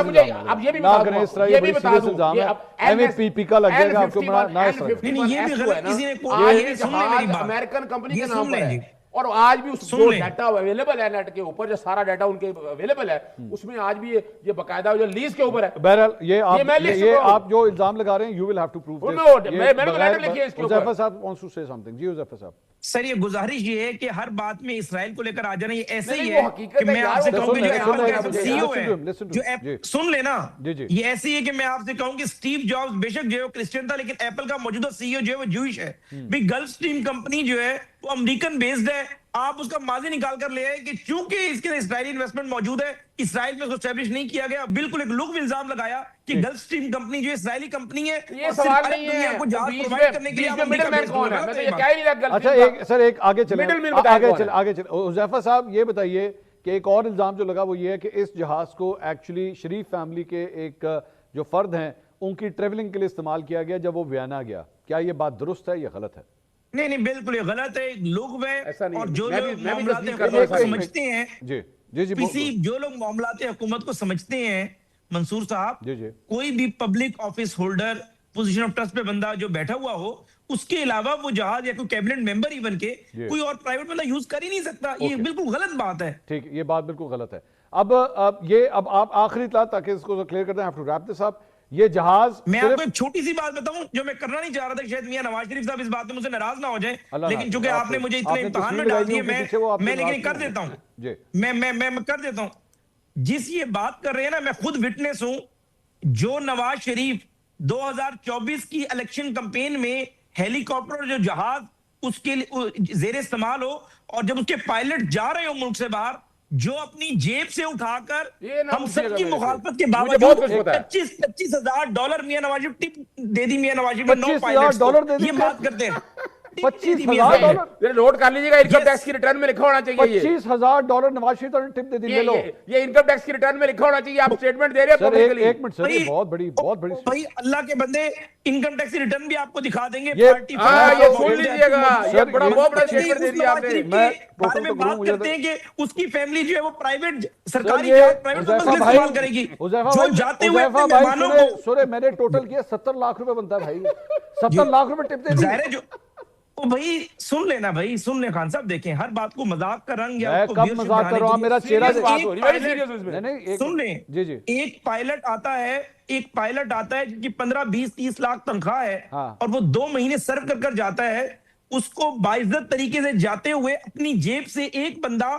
اب یہ بھی بتا دوں, ایم اے پی کا لگ جائے گا آپ کو, نہ اس طرح یہ بھی غلط کسی نے امریکن کمپنی کے نام پر ہے, اور آج بھی اس جو ڈیٹا اویلیبل ہے نیٹ کے اوپر, جو سارا ڈیٹا ان کے اویلیبل ہے, اس میں آج بھی یہ باقاعدہ جو لیز کے اوپر ہے. بہرحال یہ آپ جو الزام لگا رہے ہیں, you will have to prove this. میں نے لیٹر لکھی ہے اس کے اوپر. حذیفہ صاحب وانٹس ٹو سے سم تھنگ. جی حذیفہ صاحب. سر یہ گزارش یہ ہے کہ ہر بات میں اسرائیل کو لے کر آ جانا, یہ ایسے ہی ہے کہ میں آپ سے کہوں کہ جو ایپل کا سی ای او ہے, جو سن لینا, یہ ایسی ہے کہ میں آپ سے کہوں کہ اسٹیو جابز بے شک جو ہے کرسچن تھا, لیکن ایپل کا موجودہ سی ای او جو ہے وہ جوئش ہے. بھی گلف اسٹریم کمپنی جو ہے وہ امریکن بیسڈ ہے. آپ اس کا ماضی نکال کر لے آئے کہ چونکہ اس کے اسرائیلی انویسٹمنٹ موجود ہے, اسرائیل میں اس کو اسٹیبلش نہیں کیا گیا. بالکل ایک لوگ الزام لگایا کہ گلف اسٹریم کمپنی جو اسرائیلی کمپنی ہے, یہ سوال نہیں ہے اچھا سر ایک آگے چلیں, حذیفہ صاحب یہ بتائیے کہ ایک اور الزام جو لگا وہ یہ ہے کہ اس جہاز کو ایکچولی شریف فیملی کے ایک جو فرد ہیں ان کی ٹریولنگ کے لیے استعمال کیا گیا جب وہ ویانا گیا. کیا یہ بات درست ہے یا غلط ہے؟ نہیں نہیں بالکل یہ غلط ہے. لوگ اور جو لوگ معاملات حکومت کو سمجھتے ہیں, جو لوگ معاملات حکومت کو سمجھتے ہیں منصور صاحب, کوئی بھی public office holder position of trust پہ بندہ جو بیٹھا ہوا ہو, اس کے علاوہ وہ جہاز یا کوئی کیبنٹ ممبر ایون کے کوئی اور پرائیویٹ بندہ یوز کر ہی نہیں سکتا. یہ بالکل غلط بات ہے. ٹھیک, یہ بات بالکل غلط ہے. اب آپ آخری اطلاع تاکہ اس کو کلیئر کرتے ہیں. یہ جہاز, میں آپ کو ایک چھوٹی سی بات بتاؤں جو میں کرنا نہیں چاہ رہا تھا, شاید میاں نواز شریف صاحب اس بات میں مجھ سے ناراض نہ ہو جائیں, لیکن چونکہ آپ نے مجھے اتنے امتحان میں ڈال دیے, میں لیکن کر دیتا ہوں, میں کر دیتا ہوں. جس یہ بات کر رہے ہیں نا, میں خود وٹنس ہوں. جو نواز شریف 2024 کی الیکشن کمپین میں ہیلی کاپٹر جو جہاز اس کے لیے زیر استعمال ہو، اور جب اس کے پائلٹ جا رہے ہو ملک سے باہر، جو اپنی جیب سے اٹھا کر ہم سب کی مخالفت کے باوجود $25,000 میاں نواز شریف ٹپ دے دی میاں نواز شریف نے 9 پائلٹس کو، یہ بات کرتے ہیں $25,000 نوٹ کر لیجیے گا، انکم ٹیکس کی ریٹرن میں لکھا ہونا چاہیے، $25,000 نواز شریف نے ٹپ دے دی، لے لو یہ انکم ٹیکس کی ریٹرن میں لکھا ہونا چاہیے، آپ سٹیٹمنٹ دے رہے ہیں پبلکلی۔ ایک منٹ سر، یہ بہت بڑی بھائی اللہ کے بندے انکم ٹیکس کی ریٹرن بھی آپ کو دکھا دیں گے، یہ سن لیجیے گا، یہ بہت بڑا سٹیٹمنٹ دے دیا آپ نے۔ بارے میں بات کرتے ہیں کہ اس کی فیملی جو ہے وہ پرائیویٹ سرکاری پرائیویٹ استعمال کرے گی، جو جاتے ہوئے اپنے مہمانوں کو سورے میں نے ٹوٹل کیا 70 لاکھ روپے بنتا ہے بھائی، 70 لاکھ روپے ٹپ دے دی۔ ظاہر ہے جو بھائی سن لینا، بھائی سن لیں خان صاحب، دیکھیں ہر بات کو مذاق کا رنگ یا میں کب مذاق کر رہا ہوں، میرا چہرہ سن لیں، ایک پائلٹ آتا ہے جن کی 15 20 30 لاکھ تنخواہ ہے، اور وہ 2 مہینے سرو کر جاتا ہے، اس کو باعزت طریقے سے جاتے ہوئے اپنی جیب سے ایک بندہ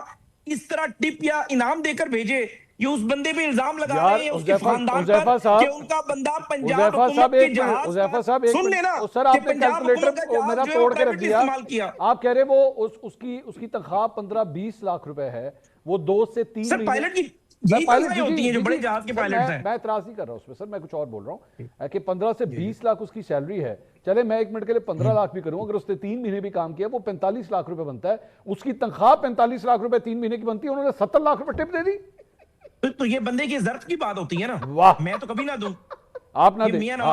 اس طرح ٹپ یا انعام دے کر بھیجے، یہ اس بندے پہ الزام لگا رہے ہیں اس کے خاندان پر کہ ان کا بندہ پنجاب حکومت کے جہاز کا، سن لینا کہ پنجاب حکومت کا جہاز جو ہے پرائیویٹ استعمال کیا۔ آپ کہہ رہے وہ اس کی تنخواہ 15 20 لاکھ روپے ہے، وہ 2 سے 3 سر پائلٹ کی یہی تنخواہیں ہوتی ہیں جو بڑے جہاز کے پائلٹس ہیں۔ میں اعتراض نہیں کر رہا اس میں سر، میں کچھ اور بول رہا ہوں کہ 15 سے 20 لاکھ اس کی سیلری ہے، چلے میں ایک منٹ کے لیے 15 لاکھ بھی کروں، اگر اس نے 3 مہینے بھی کام کیا وہ 45 لاکھ روپے بنتا ہے، اس کی تنخواہ 45 لاکھ روپے 3 مہینے کی بنتی ہے، انہوں نے 70 لاکھ روپے ٹپ دے دی۔ تو یہ بندے کی ظرف کی بات ہوتی ہے نا، میں تو کبھی نہ دوں، آپ نہ دیں،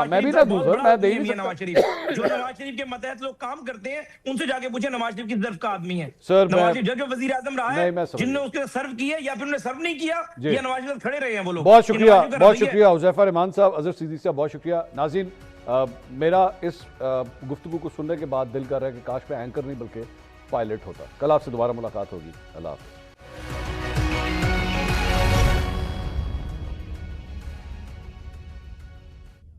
میں بھی نہ دوں سر، میں دے ہی نہیں نواز شریف جو نواز شریف کے ماتحت لوگ کام کرتے ہیں ان سے جا کے پوچھیں نواز شریف کی ظرف کا آدمی ہے نواز شریف جو وزیر اعظم رہا ہے، جن نے اس کے سرو کیا یا پھر انہوں نے سرو نہیں کیا، یا نواز شریف کھڑے رہے ہیں وہ لوگ۔ بہت شکریہ حذیفہ رحمان صاحب، اظہر سیدی صاحب، بہت شکریہ۔ ناظرین، میرا اس گفتگو کو سننے کے بعد دل کر رہا ہے کہ کاش میں اینکر نہیں بلکہ پائلٹ ہوتا۔ کل آپ سے دوبارہ ملاقات ہوگی، اللہ حافظ۔